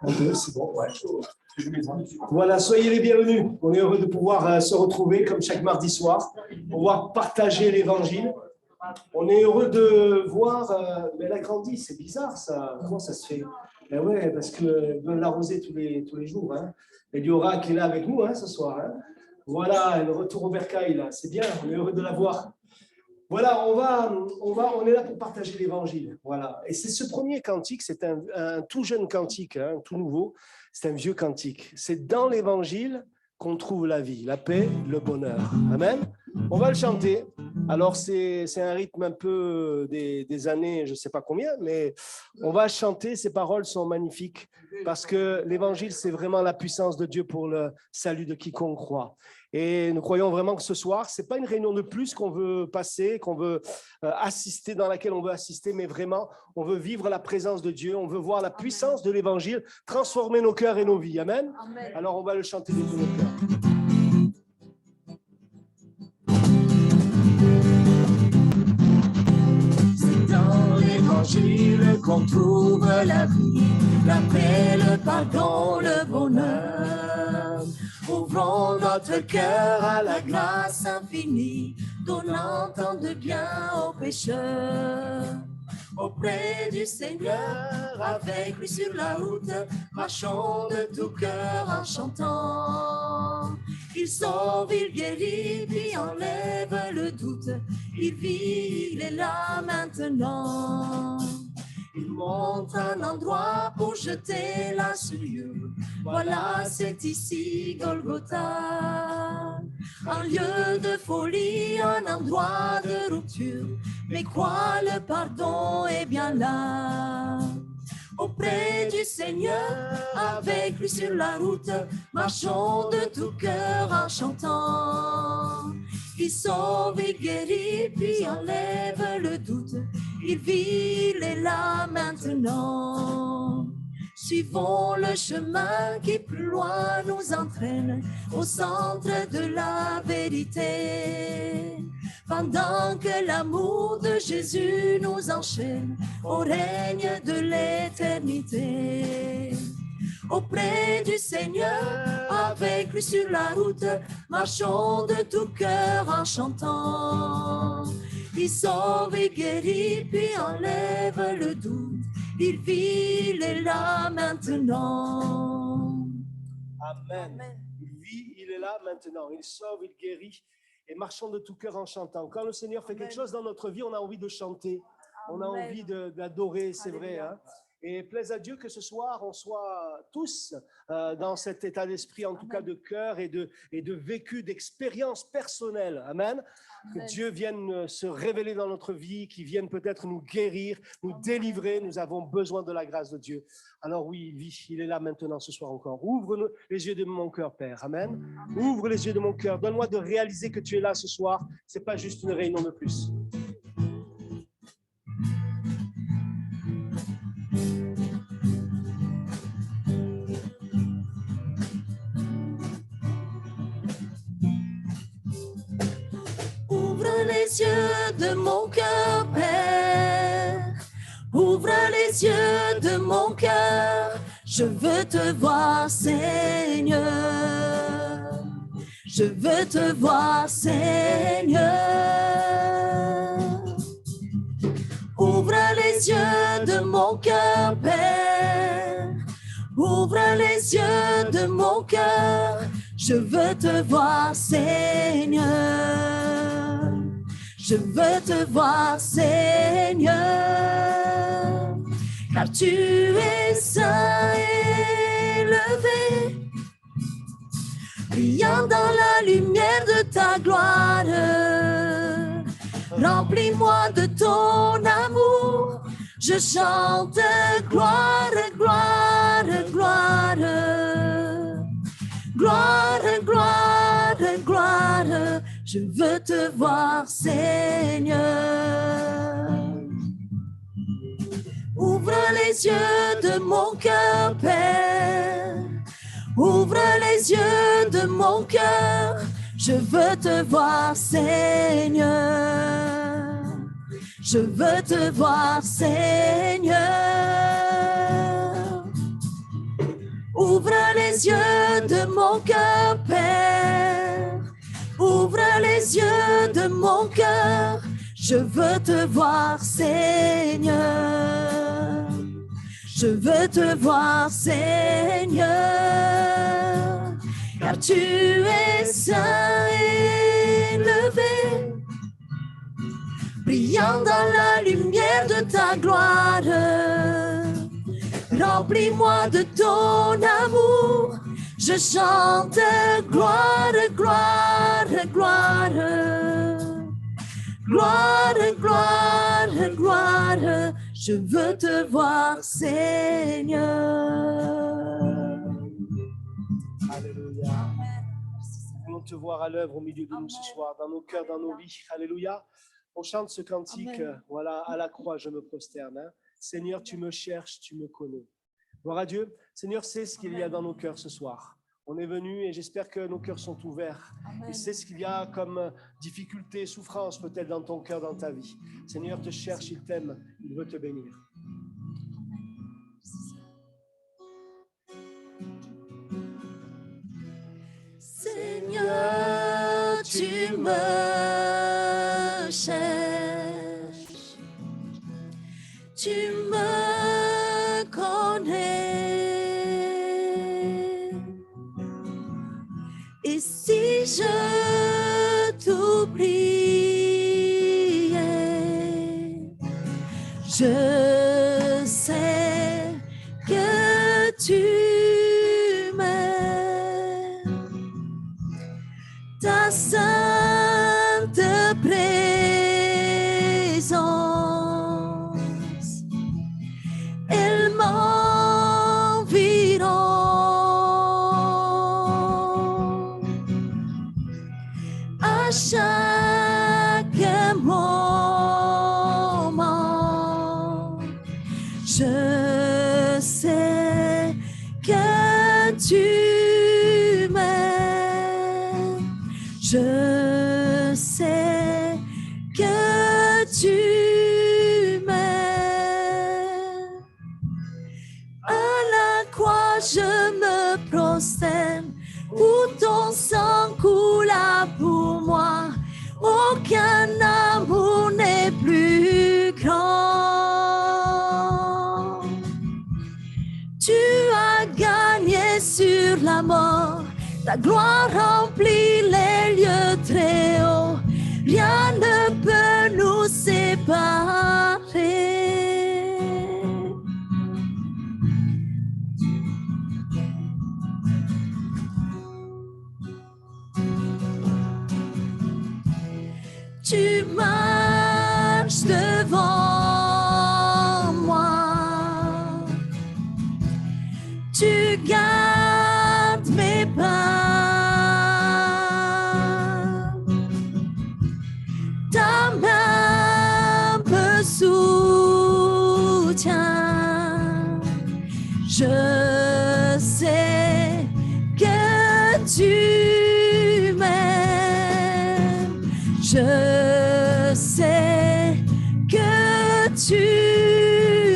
Un, deux, c'est bon, ouais. Voilà, soyez les bienvenus. On est heureux de pouvoir se retrouver comme chaque mardi soir, pouvoir partager l'évangile. On est heureux de voir, mais elle a grandi, c'est bizarre ça. Comment ça se fait? Ben ouais, parce que veut l'arroser tous les jours. Hein. Et Diora qui est là avec nous hein, ce soir. Hein. Voilà, le retour au bercail, là, c'est bien, on est heureux de la voir. Voilà, on est là pour partager l'évangile. Voilà. Et c'est ce premier cantique, c'est un tout jeune cantique, hein, tout nouveau. C'est un vieux cantique. C'est dans l'évangile qu'on trouve la vie, la paix, le bonheur. Amen. On va le chanter. Alors, c'est un rythme un peu des années, je ne sais pas combien, mais on va chanter. Ces paroles sont magnifiques parce que l'évangile, c'est vraiment la puissance de Dieu pour le salut de quiconque croit. Et nous croyons vraiment que ce soir, ce n'est pas une réunion de plus qu'on veut passer, qu'on veut assister, dans laquelle on veut assister, mais vraiment, on veut vivre la présence de Dieu, on veut voir la puissance de l'évangile transformer nos cœurs et nos vies. Amen. Amen. Alors, on va le chanter de tout notre cœur. C'est dans l'évangile qu'on trouve la vie, la paix, le pardon, le bonheur. Ouvrons notre cœur à la grâce infinie, donnant tant de bien aux pécheurs. Auprès du Seigneur, avec lui sur la route, marchons de tout cœur en chantant. Il sauve, il guérit, puis enlève le doute. Il vit, il est là maintenant. Il montre un endroit pour jeter la souillure. Voilà, c'est ici Golgotha. Un lieu de folie, un endroit de rupture. Mais quoi, le pardon est bien là. Auprès du Seigneur, avec lui sur la route, marchons de tout cœur en chantant. Il sauve, il guérit, puis enlève le doute. Il vit, il est là maintenant. Suivons le chemin qui plus loin nous entraîne au centre de la vérité. Pendant que l'amour de Jésus nous enchaîne au règne de l'éternité. Auprès du Seigneur, avec lui sur la route, marchons de tout cœur en chantant. Il sauve et guérit, puis enlève le doute. Il vit, il est là maintenant. Amen. Il vit, il est là maintenant. Il sauve, il guérit. Et marchons de tout cœur en chantant. Quand le Seigneur fait quelque chose dans notre vie, on a envie de chanter. On a envie d'adorer, c'est vrai. Hein? Et plaise à Dieu que ce soir, on soit tous dans cet état d'esprit, en tout cas de cœur et de vécu, d'expérience personnelle. Amen. Que Dieu vienne se révéler dans notre vie, qu'il vienne peut-être nous guérir, nous délivrer. Nous avons besoin de la grâce de Dieu. Alors oui, il est là maintenant ce soir encore. Ouvre les yeux de mon cœur, Père. Amen. Ouvre les yeux de mon cœur. Donne-moi de réaliser que tu es là ce soir. Ce n'est pas juste une réunion de plus. Ouvre les yeux de mon cœur, Père. Ouvre les yeux de mon cœur. Je veux te voir, Seigneur. Je veux te voir, Seigneur. Ouvre les yeux de mon cœur, Père. Ouvre les yeux de mon cœur. Je veux te voir, Seigneur. Je veux te voir, Seigneur. Car tu es saint et élevé, brillant dans la lumière de ta gloire. Remplis-moi de ton amour. Je chante gloire, gloire, gloire. Gloire, gloire, gloire, je veux te voir, Seigneur. Ouvre les yeux de mon cœur, Père. Ouvre les yeux de mon cœur. Je veux te voir, Seigneur. Je veux te voir, Seigneur. Ouvre les yeux de mon cœur, Père. Ouvre les yeux de mon cœur. Je veux te voir, Seigneur. Je veux te voir, Seigneur. Car tu es saint et élevé, brillant dans la lumière de ta gloire. Remplis-moi de ton amour, je chante gloire, gloire, gloire. Gloire, gloire, gloire, je veux te voir, Seigneur. Alléluia. Nous voulons te voir à l'œuvre au milieu de nous ce soir, dans nos cœurs, dans nos vies. Alléluia. On chante ce cantique, voilà, à la croix, je me prosterne. Hein. Seigneur, tu me cherches, tu me connais. Gloire à Dieu. Seigneur, c'est ce qu'il y a dans nos cœurs ce soir. On est venu et j'espère que nos cœurs sont ouverts. Amen. Et c'est ce qu'il y a comme difficulté, souffrance peut-être dans ton cœur, dans ta vie. Seigneur te cherche, il t'aime, il veut te bénir. Seigneur, tu me cherches, tu me connais. Et si je t'oubliais, je sais que tu m'aimes. Ta sainte présence, elle m'environne. À chaque moment, je sais que tu m'aimes. Je sais que tu m'aimes. À la croix, je me prosterne, où ton sang coula pour moi. Aucun amour n'est plus grand. Tu as gagné sur la mort. Ta gloire remplit les lieux très hauts. Rien ne peut nous séparer. Tu marches devant moi. Tu gardes mes pas. Ta main me soutient. Je sais que tu m'aimes. Je sais que tu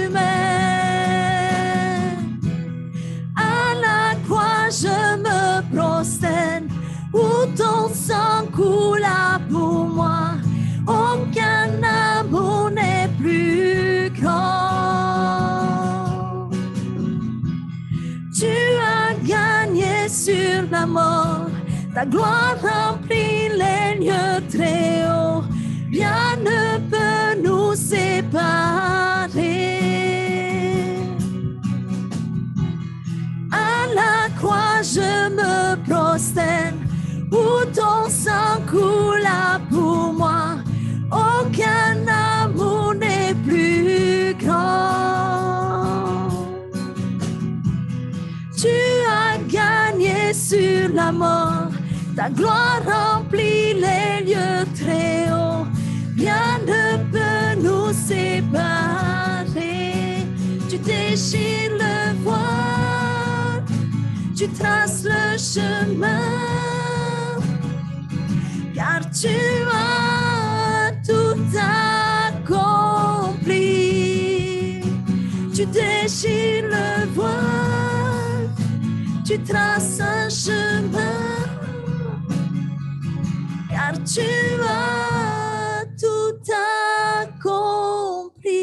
m'aimes. À la croix, je me prosterne, où ton sang coula pour moi. Aucun amour n'est plus grand. Tu as gagné sur la mort. Ta gloire remplit les lieux très hauts. Rien ne peut nous séparer. À la croix, je me prosterne, où ton sang coula pour moi. Aucun amour n'est plus grand. Tu as gagné sur la mort. Ta gloire remplit les lieux très hauts. Rien ne peut nous séparer. Tu déchires le voile, tu traces le chemin, car tu as tout accompli. Tu déchires le voile, tu traces un chemin, car tu as tout accompli.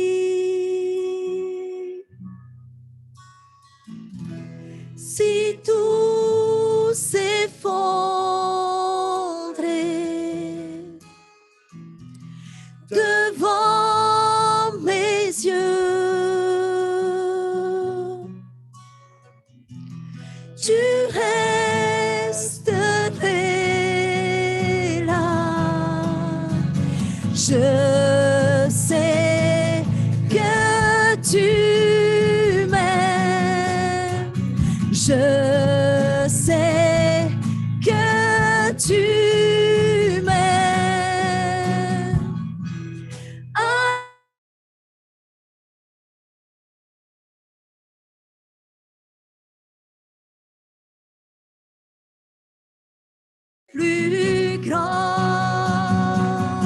Si tout s'effondrait devant mes yeux, tu resterais là. Je sais que tu m'aimes. Je sais que tu m'aimes. Plus grand,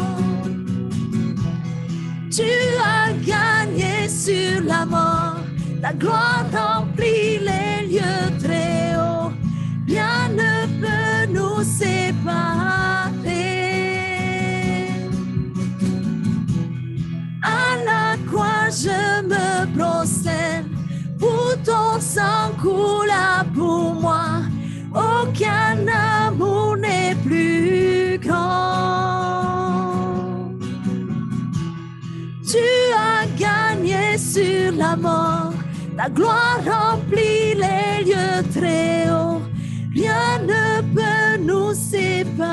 tu as gagné sur la mort, ta gloire remplit les lieux très hauts, rien ne peut nous séparer. À la croix je me prosterne, où ton sang coula pour moi, aucun amour n'est plus grand. Tu as gagné sur la mort, ta gloire remplit les lieux très hauts, rien ne peut nous séparer.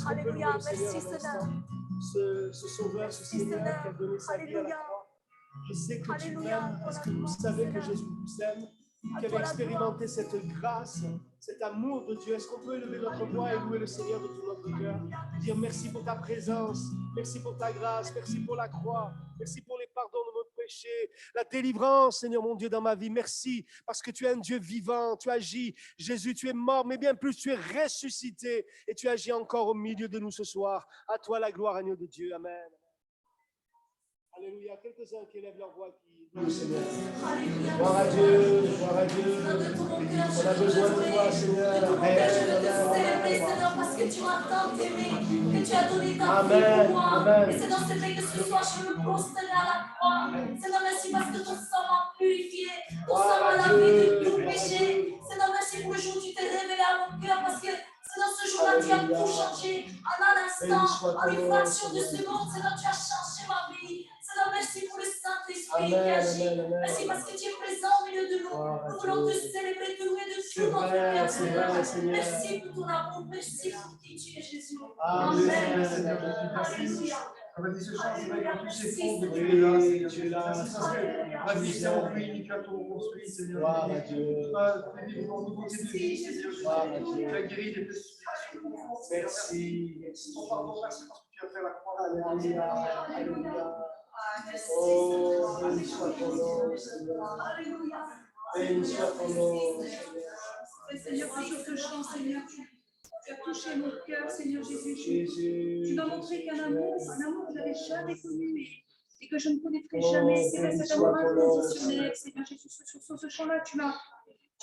Alléluia, merci Seigneur. Ce sauveur, ce Seigneur qui a donné sa vie à la croix. Je sais que tu m'aimes parce que vous savez que Jésus vous aime, qui avait expérimenté cette grâce, cet amour de Dieu. Est-ce qu'on peut élever notre voix et louer le Seigneur de tout notre cœur? Dire merci pour ta présence, merci pour ta grâce, merci pour la croix, merci pour les pardons de nos péchés, la délivrance, Seigneur mon Dieu, dans ma vie. Merci parce que tu es un Dieu vivant, tu agis. Jésus, tu es mort, mais bien plus, tu es ressuscité et tu agis encore au milieu de nous ce soir. À toi la gloire, agneau de Dieu. Amen. Alléluia. Quelques-uns qui élèvent leur voix, qui louent le Seigneur. Gloire à Dieu, gloire à Dieu. On a besoin de toi, Seigneur. Je veux te célébrer, Seigneur, parce que tu m'as tant aimé, que tu as donné ta vie pour moi. Et Seigneur, c'est vrai que ce soir, je veux me prosterner à la croix. Seigneur, merci parce que ton sang m'a purifié, ton sang m'a lavé de tout péché. Seigneur, merci pour le jour où tu t'es révélé à mon cœur, parce que Seigneur, ce jour-là, tu as tout changé. En un instant, en une fraction de seconde, Seigneur, tu as changé ma vie. Seigneur, merci pour le Saint-Esprit qui agit. Merci parce que tu es présent au milieu de nous. Nous voulons te célébrer, te louer de tout notre cœur, Seigneur. Merci pour ton amour. Merci pour qui tu es, Jésus. Amen. Alléluia. Vas-y, ce chant, c'est vrai que tous ces fonds, Tu es là. vas-y, c'est en pays, tu as tout reconstruit, Seigneur. Gloire à Dieu. Tu as guéri des blessures. Merci. Ton pardon, merci parce que tu as fait la croix. Alléluia. Alléluia. Oh, béni soit ton nom, Seigneur. Béni soit ton nom, Seigneur, quand je te chante, Seigneur, tu as touché mon cœur, Seigneur Jésus. Jésus. Tu m'as montré qu'un amour que je n'avais jamais connu et que je ne connaîtrai jamais. C'est vrai, cet amour inconditionnel, Seigneur Jésus. Sur ce chant-là, tu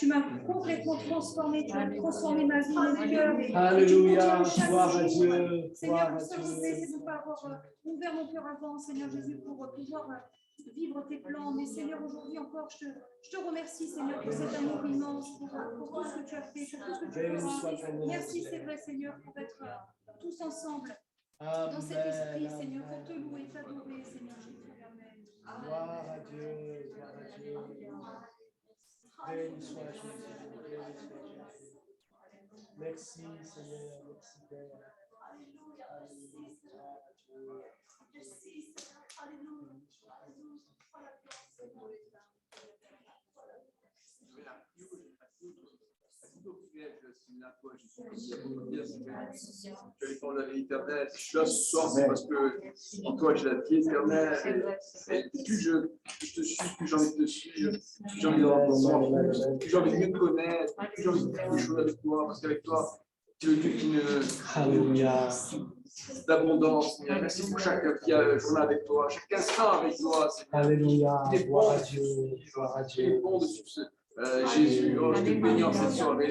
m'as complètement transformé, tu as transformé ma vie, mon cœur. Alléluia, gloire à Dieu. Seigneur, pour ça, je sais, c'est de ne pas avoir ouvert mon cœur avant, Seigneur Jésus, pour pouvoir vivre tes plans. Mais Seigneur, aujourd'hui encore, je te remercie, Seigneur, pour cet amour immense, pour tout ce que tu as fait, pour tout ce que tu feras. Merci, c'est vrai, Seigneur, pour être tous ensemble dans cet esprit, Seigneur, pour te louer, t'adorer, Seigneur Jésus. Amen. Gloire à Dieu, gloire à Dieu. Béni soit Jésus. Merci Seigneur, merci Père. Tu as l'étendue de la vie éternelle. Je suis là ce soir, c'est parce que en toi j'ai la vie éternelle. Et plus je te suis, plus j'ai envie de te suivre, plus j'ai envie de plus j'ai envie de mieux te connaître, plus j'ai envie de faire des choses avec toi, parce qu'avec toi, tu es le Dieu qui ne. Alléluia. d'abondance, Seigneur. Merci pour chaque journée avec toi, chaque instant avec toi, Seigneur. Alléluia. T'es Gloire à bon, Dieu. Gloire à tu es Dieu. bon de suivre Jésus. Oh, je te bénis en cette soirée.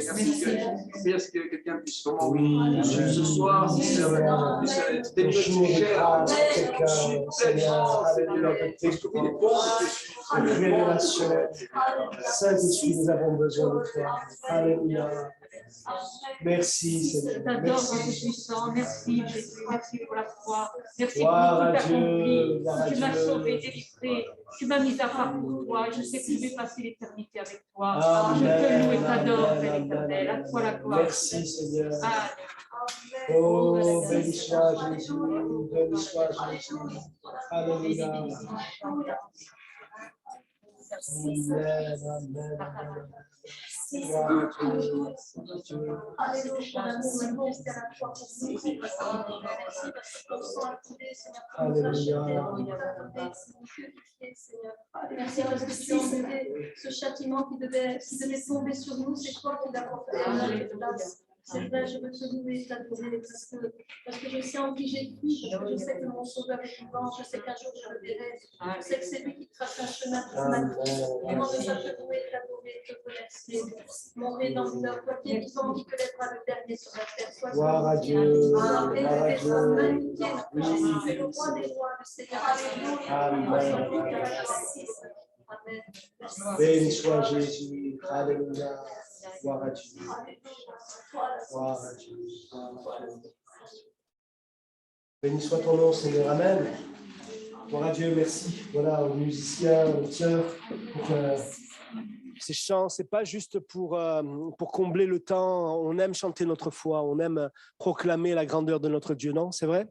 Merci que quelqu'un puisse vraiment Oui, ce soir, Seigneur, puisse être jour de cher. grâce pour quelqu'un, Seigneur. Alléluia. De tes révélations. Saint-Esprit, nous avons besoin de toi. Alléluia. Merci, Seigneur. Je t'adore, Dieu puissant. Merci, Jésus. Merci pour la croix. Merci pour Gloire à tout accompli. Dieu. Gloire à Tu m'as Dieu. sauvé, délivré. Tu m'as mis à part pour toi. Je sais que je vais passer l'éternité avec toi. Amen. Je te loue et t'adore, Amen. Père éternel. À toi la gloire. Merci, Seigneur. Amen. Oh, béni soit Jésus. Béni soit Jésus. Alléluia. Amen. Amen. Amen. Gloire à Dieu. Merci parce que tu as enlevé ce châtiment qui devait tomber sur nous, c'est toi qui l'as porté à notre place. C'est vrai, je veux te louer et t'adorer parce que je sais en qui j'ai cru, je sais que mon sauveur est vivant, je sais qu'un jour je le verrai, je sais que c'est lui qui trace un chemin pour ma vie. Comment ne pas te louer, t'adorer, te remercier, mon rédempteur, toi qui es vivant, qui te lèvera le dernier sur la terre. Gloire à Dieu. Gloire à Dieu. Jésus, c'est le roi des rois, le Seigneur. Amen. Béni soit Jésus. Alléluia. Gloire à Dieu. Gloire à Dieu. Béni soit ton nom, Seigneur. Amen. Gloire à Dieu. Merci. Voilà, aux musiciens, aux sœurs, pour ces chants. C'est pas juste pour combler le temps. On aime chanter notre foi. On aime proclamer la grandeur de notre Dieu. Non, c'est vrai?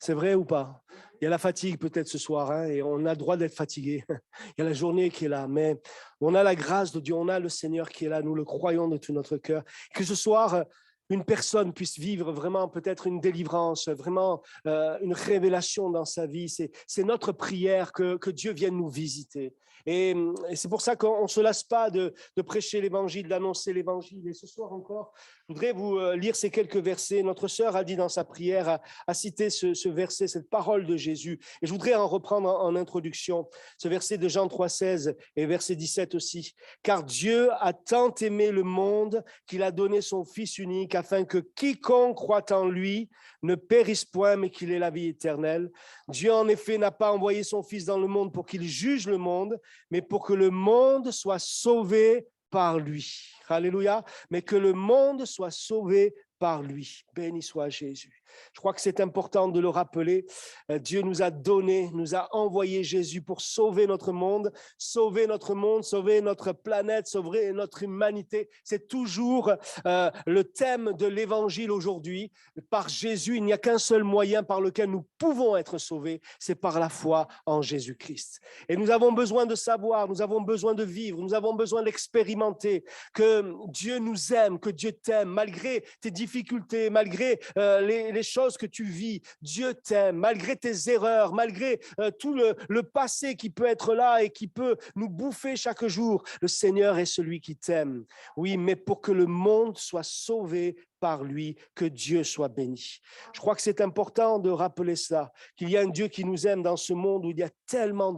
C'est vrai ou pas? Il y a la fatigue peut-être ce soir, hein, et on a le droit d'être fatigué. Il y a la journée qui est là, mais on a la grâce de Dieu, on a le Seigneur qui est là, nous le croyons de tout notre cœur. Que ce soir, une personne puisse vivre vraiment peut-être une délivrance, vraiment une révélation dans sa vie. C'est notre prière que Dieu vienne nous visiter. Et c'est pour ça qu'on ne se lasse pas de prêcher l'Évangile, d'annoncer l'Évangile. Et ce soir encore, je voudrais vous lire ces quelques versets. Notre sœur a dit dans sa prière, a cité ce verset, cette parole de Jésus. Et je voudrais en reprendre en introduction, ce verset de Jean 3,16 et verset 17 aussi. « Car Dieu a tant aimé le monde qu'il a donné son Fils unique afin que quiconque croit en lui ne périsse point, mais qu'il ait la vie éternelle. Dieu, en effet, n'a pas envoyé son Fils dans le monde pour qu'il juge le monde, mais pour que le monde soit sauvé par lui. » Alléluia. Mais que le monde soit sauvé par lui. Béni soit Jésus. Je crois que c'est important de le rappeler. Dieu nous a donné, nous a envoyé Jésus pour sauver notre monde, sauver notre planète, sauver notre humanité. C'est toujours le thème de l'Évangile aujourd'hui. Par Jésus, il n'y a qu'un seul moyen par lequel nous pouvons être sauvés, c'est par la foi en Jésus-Christ. Et nous avons besoin de savoir, nous avons besoin de vivre, nous avons besoin d'expérimenter que Dieu nous aime, que Dieu t'aime, malgré tes difficultés, malgré les choses que tu vis. Dieu t'aime, malgré tes erreurs, malgré tout le passé qui peut être là et qui peut nous bouffer chaque jour. Le Seigneur est celui qui t'aime. Oui, mais pour que le monde soit sauvé par lui, que Dieu soit béni. Je crois que c'est important de rappeler ça, qu'il y a un Dieu qui nous aime dans ce monde où il y a tellement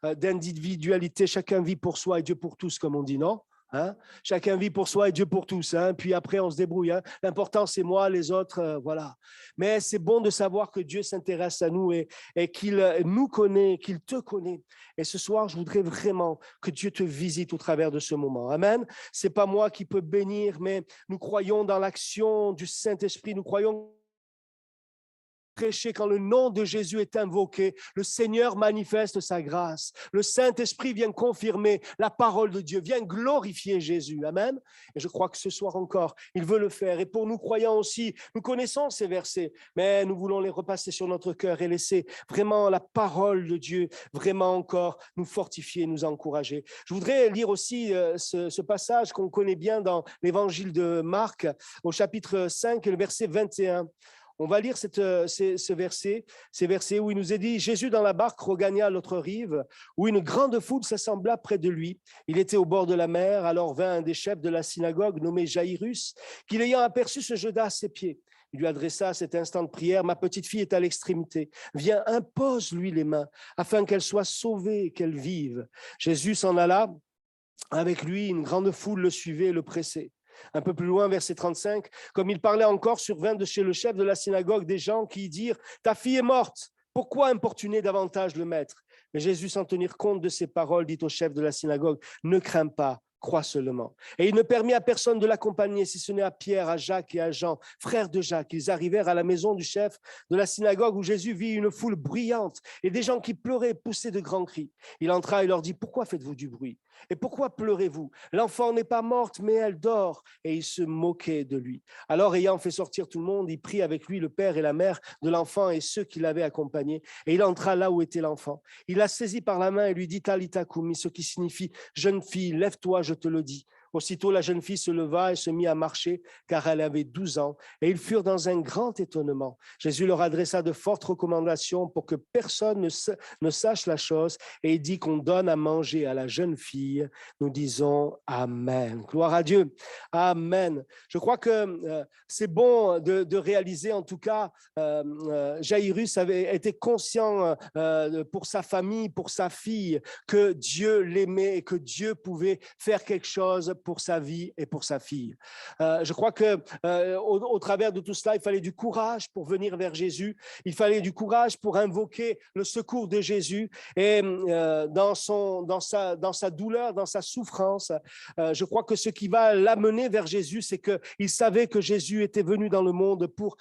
d'individualité, chacun vit pour soi et Dieu pour tous, comme on dit, non? Hein? Chacun vit pour soi et Dieu pour tous, hein? Puis après on se débrouille, hein? L'important c'est moi, les autres, voilà. Mais c'est bon de savoir que Dieu s'intéresse à nous et qu'il nous connaît, qu'il te connaît. Et ce soir, je voudrais vraiment que Dieu te visite au travers de ce moment. Amen. C'est pas moi qui peux bénir, mais nous croyons dans l'action du Saint-Esprit, nous croyons prêcher quand le nom de Jésus est invoqué, le Seigneur manifeste sa grâce. Le Saint-Esprit vient confirmer la parole de Dieu, vient glorifier Jésus. Amen. Et je crois que ce soir encore, il veut le faire. Et pour nous croyants aussi, nous connaissons ces versets, mais nous voulons les repasser sur notre cœur et laisser vraiment la parole de Dieu vraiment encore nous fortifier, nous encourager. Je voudrais lire aussi ce passage qu'on connaît bien dans l'évangile de Marc, au chapitre 5, le verset 21. On va lire ces versets où il nous est dit « Jésus dans la barque regagna l'autre rive, où une grande foule s'assembla près de lui. Il était au bord de la mer, alors vint un des chefs de la synagogue nommé Jaïrus, qui l'ayant aperçu se jeta à ses pieds. Il lui adressa cet instant de prière, « Ma petite fille est à l'extrémité. Viens, impose-lui les mains, afin qu'elle soit sauvée et qu'elle vive. » Jésus s'en alla. Avec lui, une grande foule le suivait et le pressait. Un peu plus loin, verset 35, comme il parlait encore, survint de chez le chef de la synagogue des gens qui dirent « Ta fille est morte, pourquoi importuner davantage le maître ?» Mais Jésus, sans tenir compte de ces paroles, dit au chef de la synagogue « Ne crains pas, crois seulement. » Et il ne permit à personne de l'accompagner, si ce n'est à Pierre, à Jacques et à Jean, frères de Jacques. Ils arrivèrent à la maison du chef de la synagogue où Jésus vit une foule bruyante et des gens qui pleuraient et poussaient de grands cris. Il entra et leur dit « Pourquoi faites-vous du bruit ? Et pourquoi pleurez-vous? L'enfant n'est pas morte, mais elle dort. » Et il se moquait de lui. Alors, ayant fait sortir tout le monde, il prit avec lui le père et la mère de l'enfant et ceux qui l'avaient accompagné. Et il entra là où était l'enfant. Il la saisit par la main et lui dit « Talitha koumi », ce qui signifie « Jeune fille, lève-toi, je te le dis ». Aussitôt, la jeune fille se leva et se mit à marcher, car elle avait 12 ans, et ils furent dans un grand étonnement. Jésus leur adressa de fortes recommandations pour que personne ne sache la chose, et il dit qu'on donne à manger à la jeune fille. Nous disons Amen. Gloire à Dieu. Amen. Je crois que c'est bon de réaliser, en tout cas, Jaïrus avait été conscient pour sa famille, pour sa fille, que Dieu l'aimait et que Dieu pouvait faire quelque chose pour sa vie et pour sa fille. Je crois que au travers de tout cela, il fallait du courage pour venir vers Jésus. Il fallait du courage pour invoquer le secours de Jésus. Et dans sa douleur, dans sa souffrance, je crois que ce qui va l'amener vers Jésus, c'est qu'il savait que Jésus était venu dans le monde pour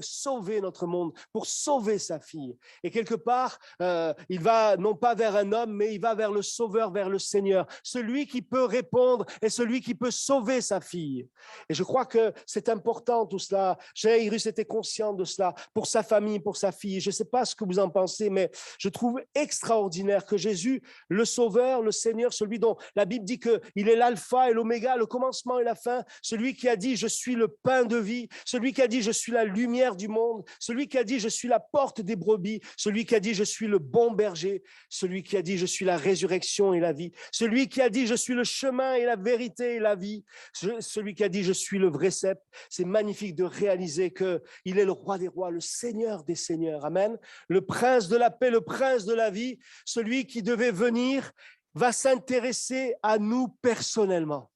sauver notre monde, pour sauver sa fille. Et quelque part, il va non pas vers un homme, mais il va vers le Sauveur, vers le Seigneur, celui qui peut répondre et celui qui peut sauver sa fille. Et je crois que c'est important tout cela. Jaïrus était conscient de cela pour sa famille, pour sa fille. Je ne sais pas ce que vous en pensez, mais je trouve extraordinaire que Jésus, le Sauveur, le Seigneur, celui dont la Bible dit qu'il est l'alpha et l'oméga, le commencement et la fin, celui qui a dit « je suis le pain de vie », celui qui a dit « je suis la lumière du monde », celui qui a dit « je suis la porte des brebis », celui qui a dit « je suis le bon berger », celui qui a dit « je suis la résurrection et la vie », celui qui a dit « je suis le chemin et la vérité et la vie », celui qui a dit « je suis le vrai cep ». C'est magnifique de réaliser qu'il est le roi des rois, le Seigneur des seigneurs. Amen. Le prince de la paix, le prince de la vie, celui qui devait venir va s'intéresser à nous personnellement.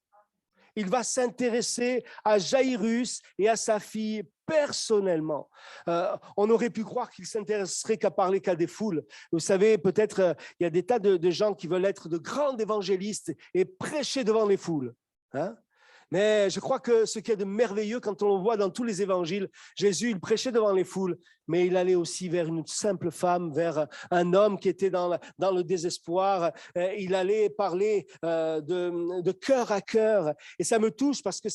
Il va s'intéresser à Jaïrus et à sa fille personnellement. On aurait pu croire qu'il s'intéresserait qu'à parler qu'à des foules. Vous savez, peut-être il y a des tas de gens qui veulent être de grands évangélistes et prêcher devant les foules. Hein? Mais je crois que ce qui est de merveilleux, quand on le voit dans tous les évangiles, Jésus, il prêchait devant les foules, mais il allait aussi vers une simple femme, vers un homme qui était dans le désespoir. Il allait parler de cœur à cœur. Et ça me touche parce que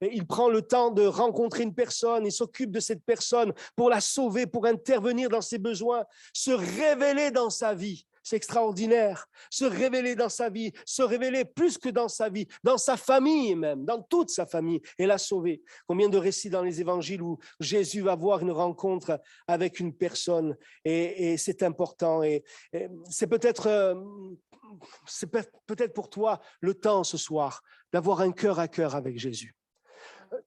il prend le temps de rencontrer une personne, il s'occupe de cette personne pour la sauver, pour intervenir dans ses besoins, se révéler dans sa vie. C'est extraordinaire, se révéler dans sa vie, se révéler plus que dans sa vie, dans sa famille même, dans toute sa famille, et la sauver. Combien de récits dans les évangiles où Jésus va avoir une rencontre avec une personne, et c'est important. Et c'est peut-être pour toi le temps ce soir d'avoir un cœur à cœur avec Jésus.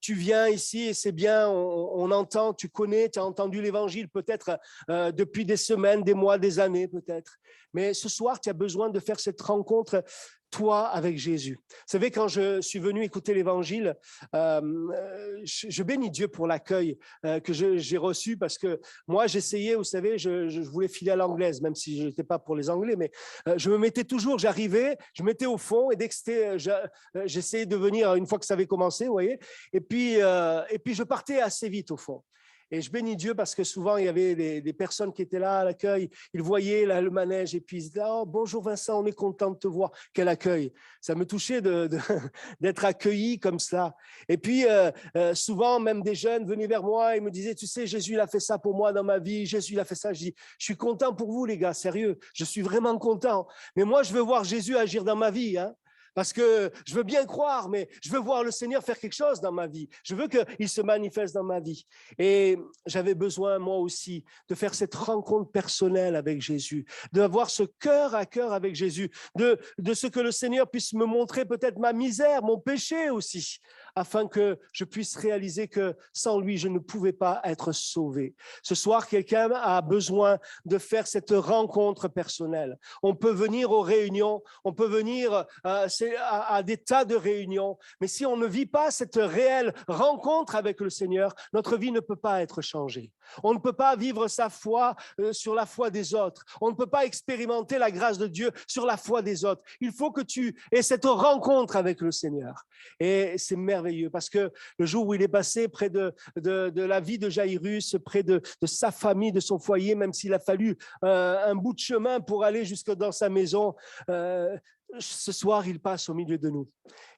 Tu viens ici et c'est bien, on entend, tu connais, tu as entendu l'évangile peut-être depuis des semaines, des mois, des années peut-être. Mais ce soir, tu as besoin de faire cette rencontre, toi, avec Jésus. Vous savez, quand je suis venu écouter l'évangile, je bénis Dieu pour l'accueil que j'ai reçu parce que moi, j'essayais, vous savez, je voulais filer à l'anglaise, même si je n'étais pas pour les Anglais, mais je me mettais toujours, j'arrivais, je me mettais au fond et dès que c'était, j'essayais de venir une fois que ça avait commencé, vous voyez, et puis je partais assez vite au fond. Et je bénis Dieu parce que souvent, il y avait des personnes qui étaient là à l'accueil. Ils voyaient là, le manège et puis ils disaient « Oh, bonjour Vincent, on est content de te voir. » Quel accueil. Ça me touchait d'être accueilli comme ça. Et puis, souvent, même des jeunes venaient vers moi et me disaient « Tu sais, Jésus, il a fait ça pour moi dans ma vie. Jésus, il a fait ça. » Je dis « Je suis content pour vous, les gars, sérieux. Je suis vraiment content. Mais moi, je veux voir Jésus agir dans ma vie. Hein. Parce que je veux bien croire, mais je veux voir le Seigneur faire quelque chose dans ma vie. Je veux qu'il se manifeste dans ma vie. Et j'avais besoin, moi aussi, de faire cette rencontre personnelle avec Jésus, d'avoir ce cœur à cœur avec Jésus, de ce que le Seigneur puisse me montrer peut-être ma misère, mon péché aussi. afin que je puisse réaliser que sans lui, je ne pouvais pas être sauvé. Ce soir, quelqu'un a besoin de faire cette rencontre personnelle. On peut venir aux réunions, on peut venir à des tas de réunions, mais si on ne vit pas cette réelle rencontre avec le Seigneur, notre vie ne peut pas être changée. On ne peut pas vivre sa foi sur la foi des autres. On ne peut pas expérimenter la grâce de Dieu sur la foi des autres. Il faut que tu aies cette rencontre avec le Seigneur. Et c'est merveilleux parce que le jour où il est passé près de la vie de Jairus, près de sa famille, de son foyer, même s'il a fallu un bout de chemin pour aller jusque dans sa maison, ce soir, il passe au milieu de nous.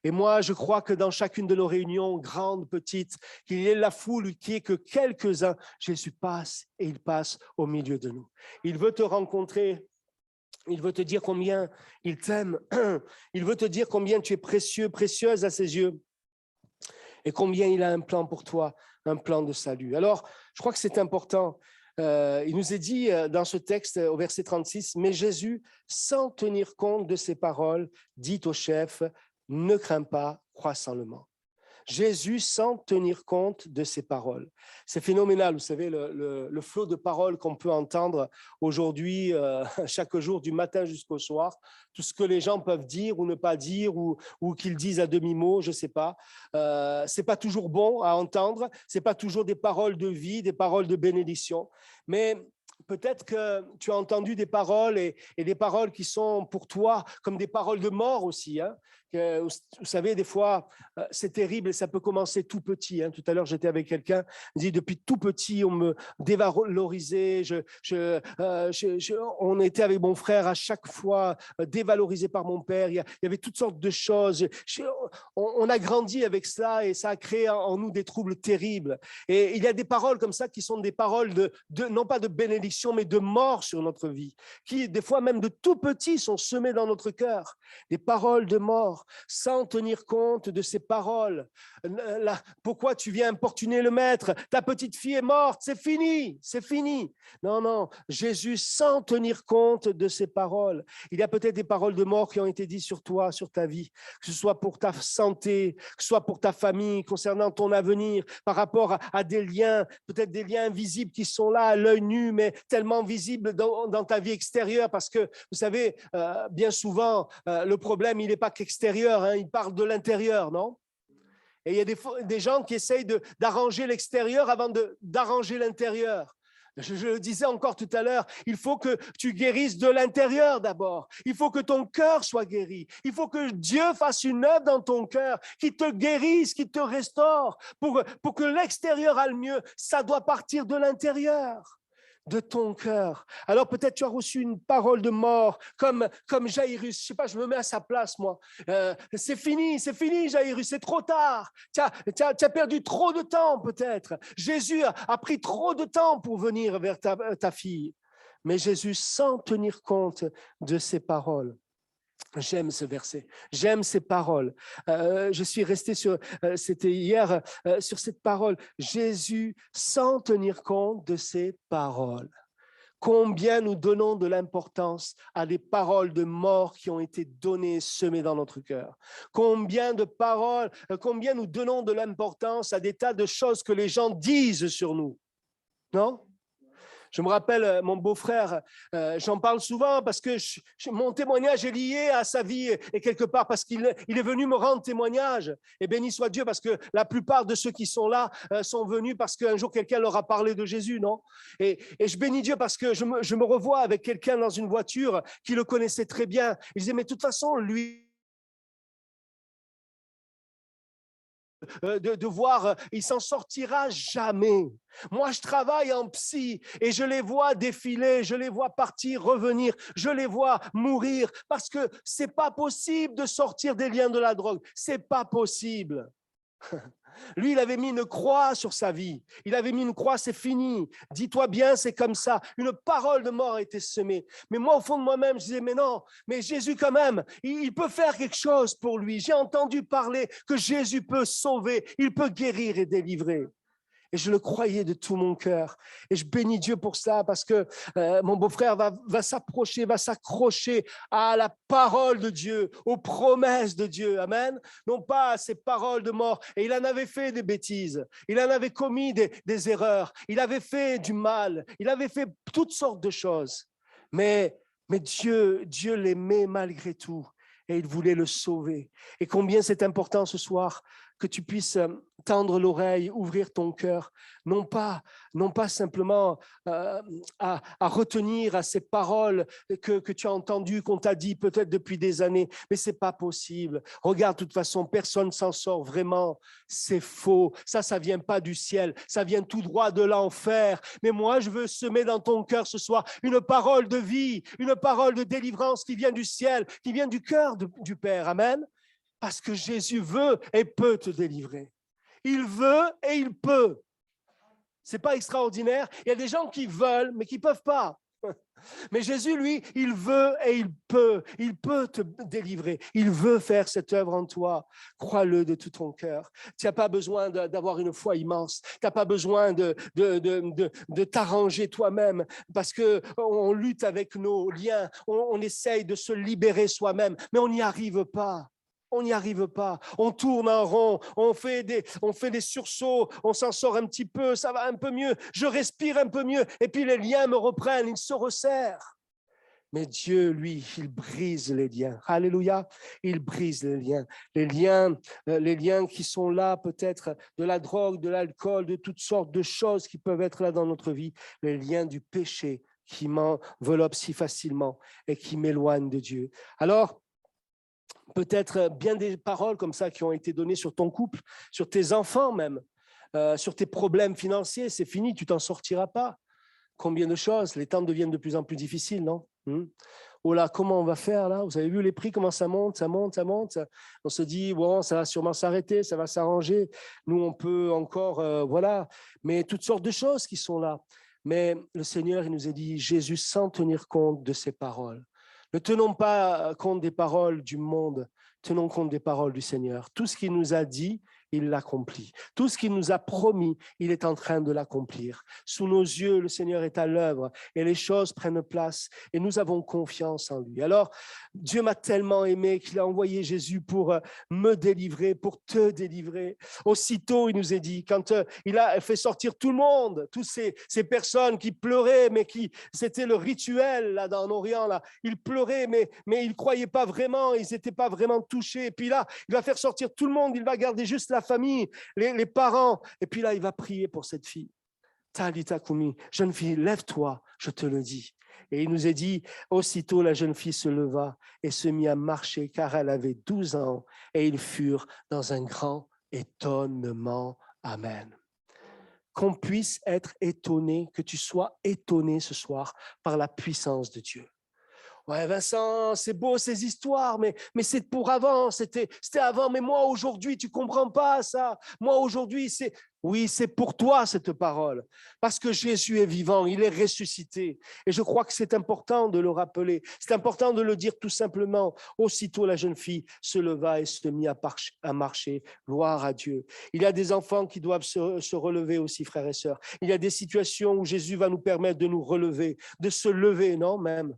Et moi, je crois que dans chacune de nos réunions, grandes, petites, qu'il y ait la foule qui est que quelques-uns, Jésus passe et il passe au milieu de nous. Il veut te rencontrer. Il veut te dire combien il t'aime. Il veut te dire combien tu es précieux, précieuse à ses yeux. Et combien il a un plan pour toi, un plan de salut. Alors, je crois que c'est important. Il nous est dit dans ce texte, au verset 36, « Mais Jésus, sans tenir compte de ces paroles, dit au chef, « Ne crains pas, crois seulement. » Jésus, sans tenir compte de ces paroles. C'est phénoménal, vous savez, le flot de paroles qu'on peut entendre aujourd'hui, chaque jour, du matin jusqu'au soir, tout ce que les gens peuvent dire ou ne pas dire, ou qu'ils disent à demi-mot, je ne sais pas. Ce n'est pas toujours bon à entendre, ce n'est pas toujours des paroles de vie, des paroles de bénédiction, mais peut-être que tu as entendu des paroles et des paroles qui sont pour toi comme des paroles de mort aussi. Hein. Vous savez, des fois, c'est terrible et ça peut commencer tout petit. Hein. Tout à l'heure, j'étais avec quelqu'un, il dit depuis tout petit, on me dévalorisait. On était avec mon frère à chaque fois dévalorisé par mon père. Il y avait toutes sortes de choses. On a grandi avec cela et ça a créé en nous des troubles terribles. Et il y a des paroles comme ça qui sont des paroles non pas de bénédiction, mais de mort sur notre vie, qui des fois même de tout petit sont semées dans notre cœur. Des paroles de mort. Sans tenir compte de ces paroles. Pourquoi tu viens importuner le maître? Ta petite fille est morte, c'est fini, c'est fini. Non, non, Jésus, sans tenir compte de ces paroles. Il y a peut-être des paroles de mort qui ont été dites sur toi, sur ta vie, que ce soit pour ta santé, que ce soit pour ta famille, concernant ton avenir, par rapport à des liens, peut-être des liens invisibles qui sont là à l'œil nu, mais tellement visibles dans ta vie extérieure, parce que, vous savez, bien souvent, le problème, il n'est pas qu'extérieur. Hein, il parle de l'intérieur, non? Et il y a des gens qui essayent d'arranger l'extérieur avant d'arranger l'intérieur. Je le disais encore tout à l'heure, il faut que tu guérisses de l'intérieur d'abord. Il faut que ton cœur soit guéri. Il faut que Dieu fasse une œuvre dans ton cœur qui te guérisse, qui te restaure. Pour que l'extérieur aille mieux, ça doit partir de l'intérieur, de ton cœur. Alors peut-être tu as reçu une parole de mort comme Jairus. Je sais pas, je me mets à sa place moi. C'est fini Jairus, c'est trop tard. Tu as perdu trop de temps peut-être. Jésus a pris trop de temps pour venir vers ta fille. Mais Jésus, sans tenir compte de ces paroles. J'aime ce verset, j'aime ces paroles. Je suis resté c'était hier, sur cette parole. Jésus, sans tenir compte de ces paroles. Combien nous donnons de l'importance à des paroles de mort qui ont été données, semées dans notre cœur. Combien de paroles, combien nous donnons de l'importance à des tas de choses que les gens disent sur nous. Non ? Je me rappelle, mon beau-frère, j'en parle souvent parce que mon témoignage est lié à sa vie et quelque part parce qu'il est venu me rendre témoignage. Et béni soit Dieu parce que la plupart de ceux qui sont là sont venus parce qu'un jour quelqu'un leur a parlé de Jésus, non? Et je bénis Dieu parce que je me revois avec quelqu'un dans une voiture qui le connaissait très bien. Il disait, mais de toute façon, lui, de voir, il s'en sortira jamais. Moi, je travaille en psy et je les vois défiler, je les vois partir, revenir, je les vois mourir parce que c'est pas possible de sortir des liens de la drogue. C'est pas possible. Lui, il avait mis une croix sur sa vie. Il avait mis une croix, c'est fini. Dis-toi bien, c'est comme ça. Une parole de mort a été semée. Mais moi, au fond de moi-même, je disais, mais non, mais Jésus quand même, il peut faire quelque chose pour lui. J'ai entendu parler que Jésus peut sauver, il peut guérir et délivrer. Et je le croyais de tout mon cœur. Et je bénis Dieu pour ça parce que mon beau-frère va s'approcher, va s'accrocher à la parole de Dieu, aux promesses de Dieu. Amen. Non pas à ces paroles de mort. Et il en avait fait des bêtises. Il en avait commis des erreurs. Il avait fait du mal. Il avait fait toutes sortes de choses. Mais Dieu l'aimait malgré tout. Et il voulait le sauver. Et combien c'est important ce soir que tu puisses tendre l'oreille, ouvrir ton cœur, non pas simplement à retenir à ces paroles que tu as entendues, qu'on t'a dit peut-être depuis des années, mais ce n'est pas possible. Regarde, de toute façon, personne ne s'en sort vraiment. C'est faux. Ça vient pas du ciel. Ça vient tout droit de l'enfer. Mais moi, je veux semer dans ton cœur ce soir une parole de vie, une parole de délivrance qui vient du ciel, qui vient du cœur du Père. Amen. Parce que Jésus veut et peut te délivrer. Il veut et il peut. Ce n'est pas extraordinaire. Il y a des gens qui veulent, mais qui ne peuvent pas. Mais Jésus, lui, il veut et il peut. Il peut te délivrer. Il veut faire cette œuvre en toi. Crois-le de tout ton cœur. Tu n'as pas besoin d'avoir une foi immense. Tu n'as pas besoin de t'arranger toi-même parce qu'on lutte avec nos liens. On essaye de se libérer soi-même, mais on n'y arrive pas. On n'y arrive pas, on tourne en rond, on fait des sursauts, on s'en sort un petit peu, ça va un peu mieux, je respire un peu mieux, et puis les liens me reprennent, ils se resserrent. Mais Dieu, lui, il brise les liens. Alléluia, il brise les liens qui sont là, peut-être de la drogue, de l'alcool, de toutes sortes de choses qui peuvent être là dans notre vie, les liens du péché qui m'enveloppent si facilement et qui m'éloignent de Dieu. Alors, peut-être bien des paroles comme ça qui ont été données sur ton couple, sur tes enfants même, sur tes problèmes financiers. C'est fini, tu t'en sortiras pas. Combien de choses, les temps deviennent de plus en plus difficiles, non? Oh là, comment on va faire là? Vous avez vu les prix, comment ça monte, ça monte, ça monte. On se dit, bon, ça va sûrement s'arrêter, ça va s'arranger. Nous, on peut encore, voilà. Mais toutes sortes de choses qui sont là. Mais le Seigneur, il nous a dit, Jésus, sans tenir compte de ces paroles. Ne tenons pas compte des paroles du monde, tenons compte des paroles du Seigneur. Tout ce qu'il nous a dit, il l'accomplit. Tout ce qu'il nous a promis, il est en train de l'accomplir. Sous nos yeux, le Seigneur est à l'œuvre et les choses prennent place et nous avons confiance en lui. Alors, Dieu m'a tellement aimé qu'il a envoyé Jésus pour me délivrer, pour te délivrer. Aussitôt, il nous est dit, quand il a fait sortir tout le monde, toutes ces personnes qui pleuraient, mais c'était le rituel là dans l'Orient, là, ils pleuraient, mais ils ne croyaient pas vraiment, ils n'étaient pas vraiment touchés. Et puis là, il va faire sortir tout le monde, il va garder juste la famille, les parents. Et puis là, il va prier pour cette fille. Talita Kumi, jeune fille, lève-toi, je te le dis. Et il nous a dit, aussitôt la jeune fille se leva et se mit à marcher car elle avait 12 ans et ils furent dans un grand étonnement. Amen. Qu'on puisse être étonné, que tu sois étonné ce soir par la puissance de Dieu. Ouais, Vincent, c'est beau ces histoires, mais c'est pour avant, c'était avant, mais moi aujourd'hui, tu comprends pas ça. Moi aujourd'hui, c'est pour toi cette parole, parce que Jésus est vivant, il est ressuscité. Et je crois que c'est important de le rappeler, c'est important de le dire tout simplement. Aussitôt la jeune fille se leva et se mit à marcher, gloire à Dieu. Il y a des enfants qui doivent se relever aussi, frères et sœurs. Il y a des situations où Jésus va nous permettre de nous relever, de se lever, non même.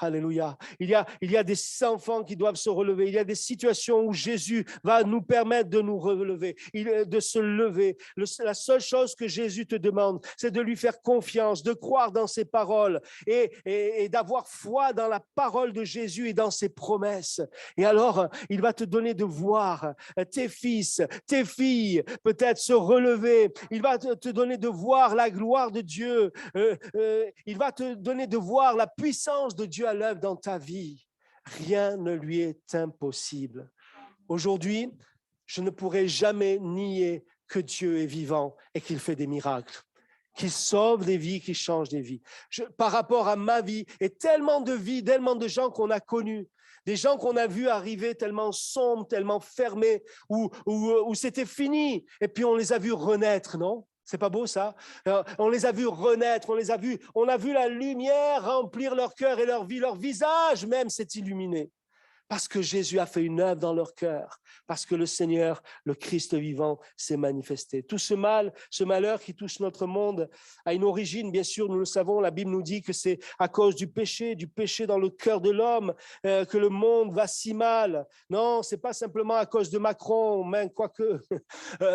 Alléluia. Il y a des enfants qui doivent se relever. Il y a des situations où Jésus va nous permettre de nous relever, de se lever. La seule chose que Jésus te demande, c'est de lui faire confiance, de croire dans ses paroles et d'avoir foi dans la parole de Jésus et dans ses promesses. Et alors, il va te donner de voir tes fils, tes filles peut-être se relever. Il va te donner de voir la gloire de Dieu. Il va te donner de voir la puissance de Dieu à l'œuvre dans ta vie. Rien ne lui est impossible. Aujourd'hui, je ne pourrai jamais nier que Dieu est vivant et qu'il fait des miracles, qu'il sauve des vies, qu'il change des vies. Par rapport à ma vie et tellement de vies, tellement de gens qu'on a connus, des gens qu'on a vus arriver tellement sombres, tellement fermés, où c'était fini et puis on les a vus renaître, non? C'est pas beau ça? On les a vus renaître, on a vu la lumière remplir leur cœur et leur vie, leur visage même s'est illuminé. Parce que Jésus a fait une œuvre dans leur cœur, parce que le Seigneur, le Christ vivant, s'est manifesté. Tout ce mal, ce malheur qui touche notre monde a une origine, bien sûr, nous le savons, la Bible nous dit que c'est à cause du péché dans le cœur de l'homme, que le monde va si mal. Non, c'est pas simplement à cause de Macron, même quoique,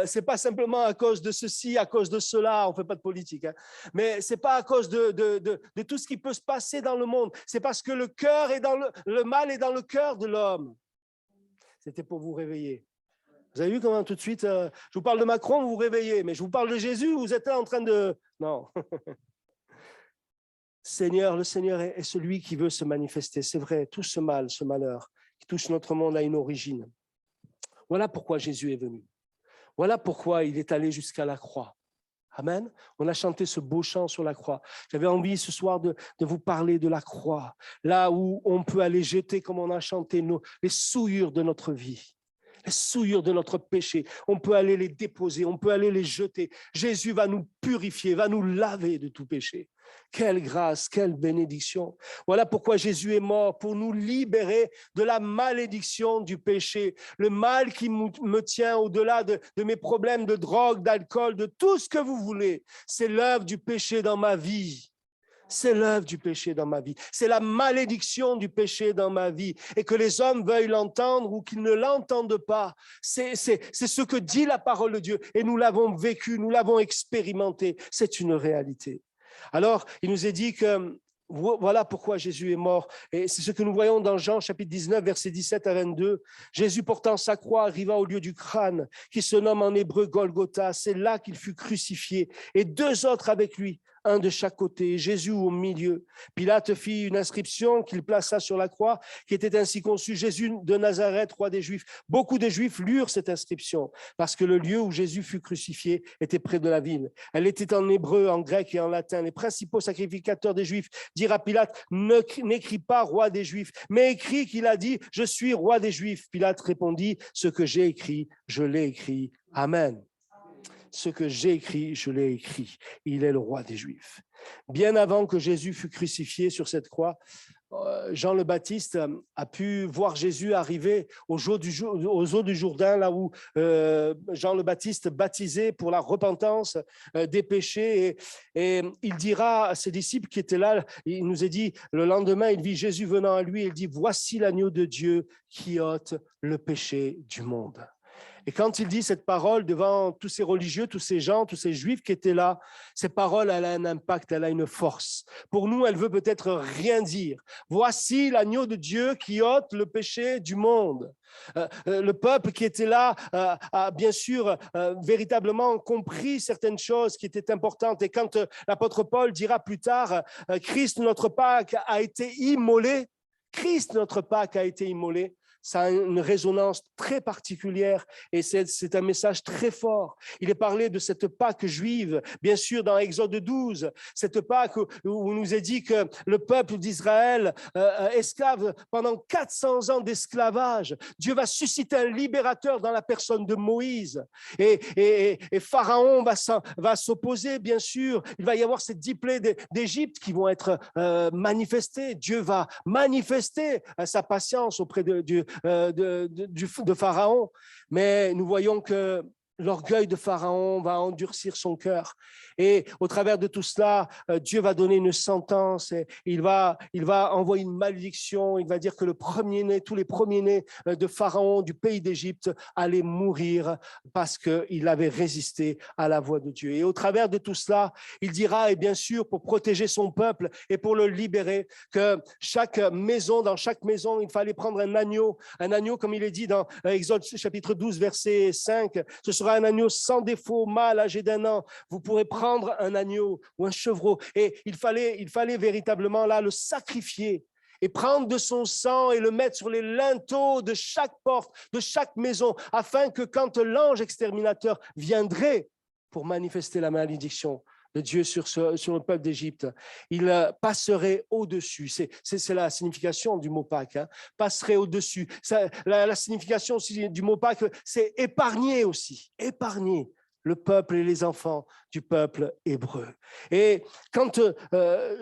c'est pas simplement à cause de ceci, à cause de cela, on fait pas de politique, hein. Mais c'est pas à cause de tout ce qui peut se passer dans le monde, c'est parce que le cœur est dans le mal est dans le cœur de l'homme. C'était pour vous réveiller. Vous avez vu comment tout de suite, je vous parle de Macron, vous vous réveillez, mais je vous parle de Jésus, vous êtes là en train de... Non. Seigneur, le Seigneur est celui qui veut se manifester. C'est vrai, tout ce mal, ce malheur qui touche notre monde a une origine. Voilà pourquoi Jésus est venu. Voilà pourquoi il est allé jusqu'à la croix. Amen. On a chanté ce beau chant sur la croix. J'avais envie ce soir de vous parler de la croix, là où on peut aller jeter, comme on a chanté, les souillures de notre vie, les souillures de notre péché. On peut aller les déposer, on peut aller les jeter. Jésus va nous purifier, va nous laver de tout péché. Quelle grâce, quelle bénédiction. Voilà pourquoi Jésus est mort, pour nous libérer de la malédiction du péché. Le mal qui me tient au-delà de mes problèmes de drogue, d'alcool, de tout ce que vous voulez. C'est l'œuvre du péché dans ma vie. C'est l'œuvre du péché dans ma vie. C'est la malédiction du péché dans ma vie. Et que les hommes veuillent l'entendre ou qu'ils ne l'entendent pas. C'est ce que dit la parole de Dieu. Et nous l'avons vécu, nous l'avons expérimenté. C'est une réalité. Alors, il nous est dit que voilà pourquoi Jésus est mort. Et c'est ce que nous voyons dans Jean chapitre 19, versets 17 à 22. Jésus portant sa croix arriva au lieu du crâne, qui se nomme en hébreu Golgotha. C'est là qu'il fut crucifié. Et 2 autres avec lui, un de chaque côté, Jésus au milieu. Pilate fit une inscription qu'il plaça sur la croix, qui était ainsi conçue: Jésus de Nazareth, roi des Juifs. Beaucoup de Juifs lurent cette inscription, parce que le lieu où Jésus fut crucifié était près de la ville. Elle était en hébreu, en grec et en latin. Les principaux sacrificateurs des Juifs dirent à Pilate: n'écris pas roi des Juifs, mais écris qu'il a dit: je suis roi des Juifs. Pilate répondit: ce que j'ai écrit, je l'ai écrit. Amen. Ce que j'ai écrit, je l'ai écrit. Il est le roi des Juifs. Bien avant que Jésus fût crucifié sur cette croix, Jean le Baptiste a pu voir Jésus arriver aux eaux du Jourdain, là où Jean le Baptiste baptisait pour la repentance des péchés. Et il dira à ses disciples qui étaient là, il nous est dit, le lendemain, il vit Jésus venant à lui et il dit: voici l'agneau de Dieu qui ôte le péché du monde. Et quand il dit cette parole devant tous ces religieux, tous ces gens, tous ces juifs qui étaient là, cette parole, elle a un impact, elle a une force. Pour nous, elle veut peut-être rien dire. Voici l'agneau de Dieu qui ôte le péché du monde. Le peuple qui était là a bien sûr véritablement compris certaines choses qui étaient importantes. Et quand l'apôtre Paul dira plus tard, Christ, notre Pâque, a été immolé, Christ, notre Pâque, a été immolé, ça a une résonance très particulière et c'est un message très fort. Il est parlé de cette Pâque juive, bien sûr, dans Exode 12, cette Pâque où il nous est dit que le peuple d'Israël, esclave pendant 400 ans d'esclavage, Dieu va susciter un libérateur dans la personne de Moïse. Et Pharaon va s'opposer, bien sûr. Il va y avoir ces 10 plaies d'Égypte qui vont être manifestées. Dieu va manifester sa patience auprès de Pharaon, mais nous voyons que l'orgueil de Pharaon va endurcir son cœur. Et au travers de tout cela, Dieu va donner une sentence et il va envoyer une malédiction. Il va dire que tous les premiers-nés de Pharaon, du pays d'Égypte, allaient mourir parce qu'ils avaient résisté à la voix de Dieu. Et au travers de tout cela, il dira, et bien sûr, pour protéger son peuple et pour le libérer, que dans chaque maison, il fallait prendre un agneau, comme il est dit dans Exode chapitre 12, verset 5. Ce sera un agneau sans défaut, mâle, âgé d'1 an. Vous pourrez prendre un agneau ou un chevreau. Et il fallait véritablement là le sacrifier et prendre de son sang et le mettre sur les linteaux de chaque porte, de chaque maison, afin que quand l'ange exterminateur viendrait pour manifester la malédiction de Dieu sur le peuple d'Égypte, il passerait au-dessus. C'est la signification du mot Pâques, hein. Passerait au-dessus. La signification aussi du mot Pâques, c'est épargner aussi. Épargner le peuple et les enfants du peuple hébreu. Et quand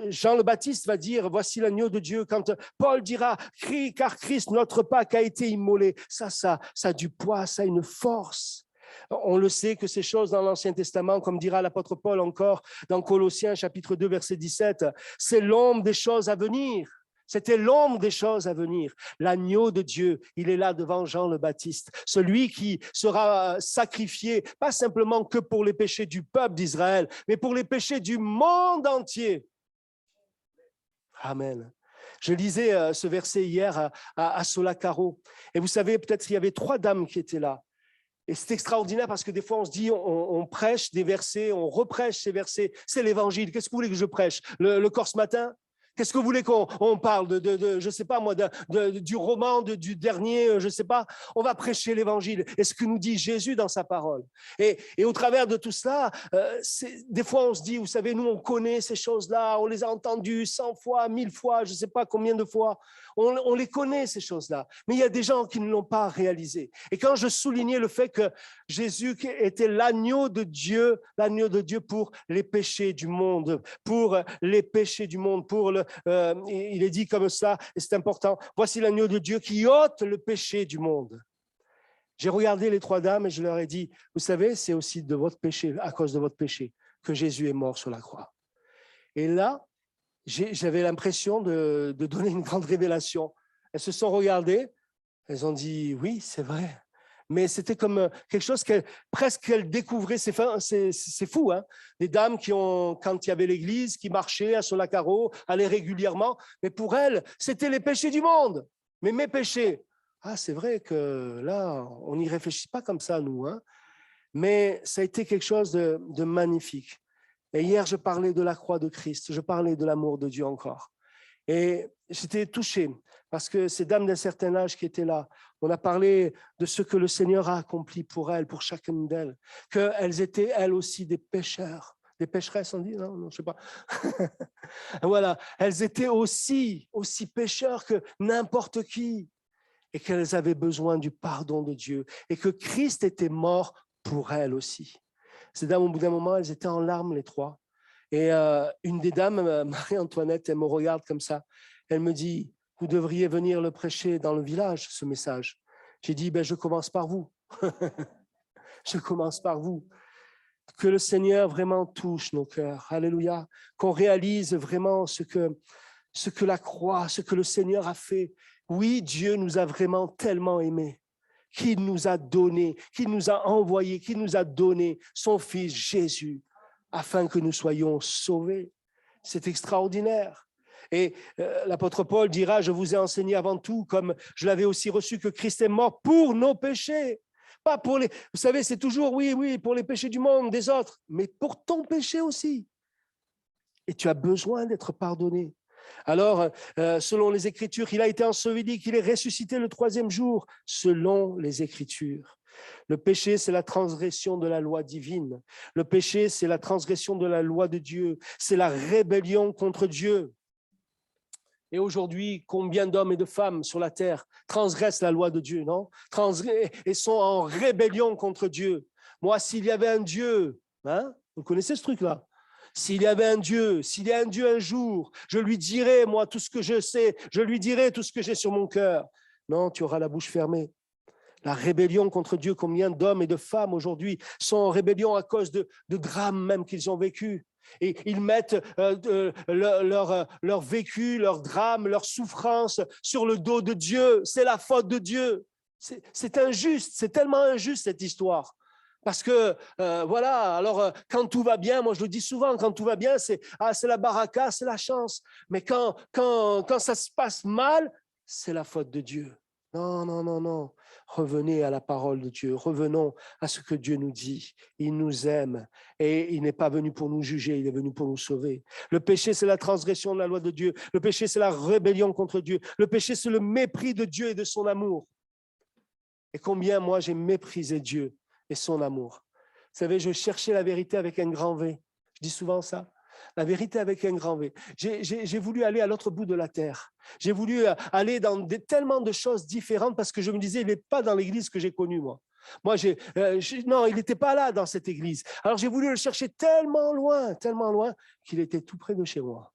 Jean le Baptiste va dire « Voici l'agneau de Dieu », quand Paul dira « Crie, car Christ, notre Pâque, a été immolé », ça a du poids, ça a une force. On le sait que ces choses dans l'Ancien Testament, comme dira l'apôtre Paul encore dans Colossiens chapitre 2, verset 17, c'est l'ombre des choses à venir. C'était l'ombre des choses à venir. L'agneau de Dieu, il est là devant Jean le Baptiste. Celui qui sera sacrifié, pas simplement que pour les péchés du peuple d'Israël, mais pour les péchés du monde entier. Amen. Je lisais ce verset hier à Solacaro. Et vous savez, peut-être il y avait 3 dames qui étaient là. Et c'est extraordinaire parce que des fois, on se dit, on prêche des versets, on reprêche ces versets. C'est l'évangile. Qu'est-ce que vous voulez que je prêche? Le corps ce matin? Qu'est-ce que vous voulez qu'on parle je ne sais pas moi, du roman, du dernier, je ne sais pas. On va prêcher l'évangile. Et ce que nous dit Jésus dans sa parole. Et au travers de tout cela, des fois on se dit, vous savez, nous on connaît ces choses-là, on les a entendues 100 fois, 1000 fois, je ne sais pas combien de fois. On les connaît ces choses-là. Mais il y a des gens qui ne l'ont pas réalisé. Et quand je soulignais le fait que Jésus était l'agneau de Dieu pour les péchés du monde, pour les péchés du monde, il est dit comme ça, et c'est important, voici l'agneau de Dieu qui ôte le péché du monde. J'ai regardé les 3 dames et je leur ai dit, vous savez, c'est aussi de votre péché, à cause de votre péché, que Jésus est mort sur la croix. Et là, j'avais l'impression de donner une grande révélation. Elles se sont regardées, elles ont dit, oui, c'est vrai. Mais c'était comme quelque chose qu'elles découvraient. C'est fou, hein? Des dames quand il y avait l'église, qui marchaient à Solacaro, allaient régulièrement. Mais pour elles, c'était les péchés du monde. Mais mes péchés. Ah, c'est vrai que là, on n'y réfléchit pas comme ça, nous. Hein? Mais ça a été quelque chose de magnifique. Et hier, je parlais de la croix de Christ. Je parlais de l'amour de Dieu encore. Et j'étais touché parce que ces dames d'un certain âge qui étaient là, on a parlé de ce que le Seigneur a accompli pour elles, pour chacune d'elles, qu'elles étaient elles aussi des pécheurs, des pécheresses, on dit, non, je ne sais pas. Voilà, elles étaient aussi pécheurs que n'importe qui et qu'elles avaient besoin du pardon de Dieu et que Christ était mort pour elles aussi. Ces dames, au bout d'un moment, elles étaient en larmes, les 3. Et une des dames, Marie-Antoinette, elle me regarde comme ça. Elle me dit, vous devriez venir le prêcher dans le village, ce message. J'ai dit, je commence par vous. Je commence par vous. Que le Seigneur vraiment touche nos cœurs. Alléluia. Qu'on réalise vraiment ce que la croix, ce que le Seigneur a fait. Oui, Dieu nous a vraiment tellement aimés, qu'il nous a donné, qu'il nous a envoyé, qu'il nous a donné son Fils Jésus, afin que nous soyons sauvés. C'est extraordinaire. Et l'apôtre Paul dira, je vous ai enseigné avant tout, comme je l'avais aussi reçu, que Christ est mort pour nos péchés. Pas pour les... Vous savez, c'est toujours, oui, pour les péchés du monde, des autres, mais pour ton péché aussi. Et tu as besoin d'être pardonné. Alors, selon les Écritures, il a été enseveli, qu'il est ressuscité le 3e jour, selon les Écritures. Le péché, c'est la transgression de la loi divine. Le péché, c'est la transgression de la loi de Dieu. C'est la rébellion contre Dieu. Et aujourd'hui, combien d'hommes et de femmes sur la terre transgressent la loi de Dieu, non? Et sont en rébellion contre Dieu. Moi, s'il y avait un Dieu, hein? Vous connaissez ce truc-là? S'il y avait un Dieu, s'il y a un Dieu un jour, je lui dirai, moi, tout ce que je sais, je lui dirai tout ce que j'ai sur mon cœur. Non, tu auras la bouche fermée. La rébellion contre Dieu, combien d'hommes et de femmes aujourd'hui sont en rébellion à cause de drames même qu'ils ont vécus. Et ils mettent leur vécu, leur drame, leur souffrance sur le dos de Dieu. C'est la faute de Dieu. C'est injuste, c'est tellement injuste cette histoire. Parce que, voilà, alors quand tout va bien, moi je le dis souvent, quand tout va bien, c'est la baraka, c'est la chance. Mais quand ça se passe mal, c'est la faute de Dieu. Non, non, non, non. Revenez à la parole de Dieu. Revenons à ce que Dieu nous dit. Il nous aime et il n'est pas venu pour nous juger, il est venu pour nous sauver. Le péché, c'est la transgression de la loi de Dieu. Le péché, c'est la rébellion contre Dieu. Le péché, c'est le mépris de Dieu et de son amour. Et combien, moi, j'ai méprisé Dieu et son amour. Vous savez, je cherchais la vérité avec un grand V. Je dis souvent ça. La vérité avec un grand V. J'ai voulu aller à l'autre bout de la terre. J'ai voulu aller dans tellement de choses différentes parce que je me disais, il n'est pas dans l'église que j'ai connue, moi. Moi, non, il n'était pas là dans cette église. Alors, j'ai voulu le chercher tellement loin qu'il était tout près de chez moi.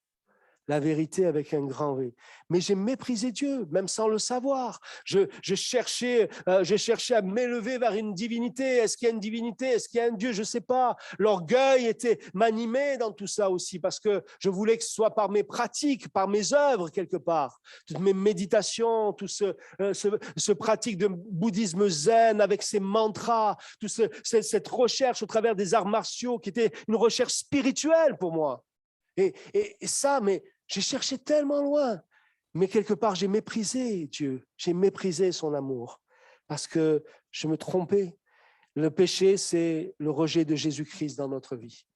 La vérité avec un grand V. Mais j'ai méprisé Dieu, même sans le savoir. Je cherchais à m'élever vers une divinité. Est-ce qu'il y a une divinité? Est-ce qu'il y a un Dieu? Je ne sais pas. L'orgueil m'animait dans tout ça aussi, parce que je voulais que ce soit par mes pratiques, par mes œuvres, quelque part. Toutes mes méditations, tout ce pratique de bouddhisme zen avec ses mantras, cette recherche au travers des arts martiaux qui était une recherche spirituelle pour moi. Et ça, mais j'ai cherché tellement loin, mais quelque part, j'ai méprisé Dieu, j'ai méprisé son amour, parce que je me trompais. Le péché, c'est le rejet de Jésus-Christ dans notre vie.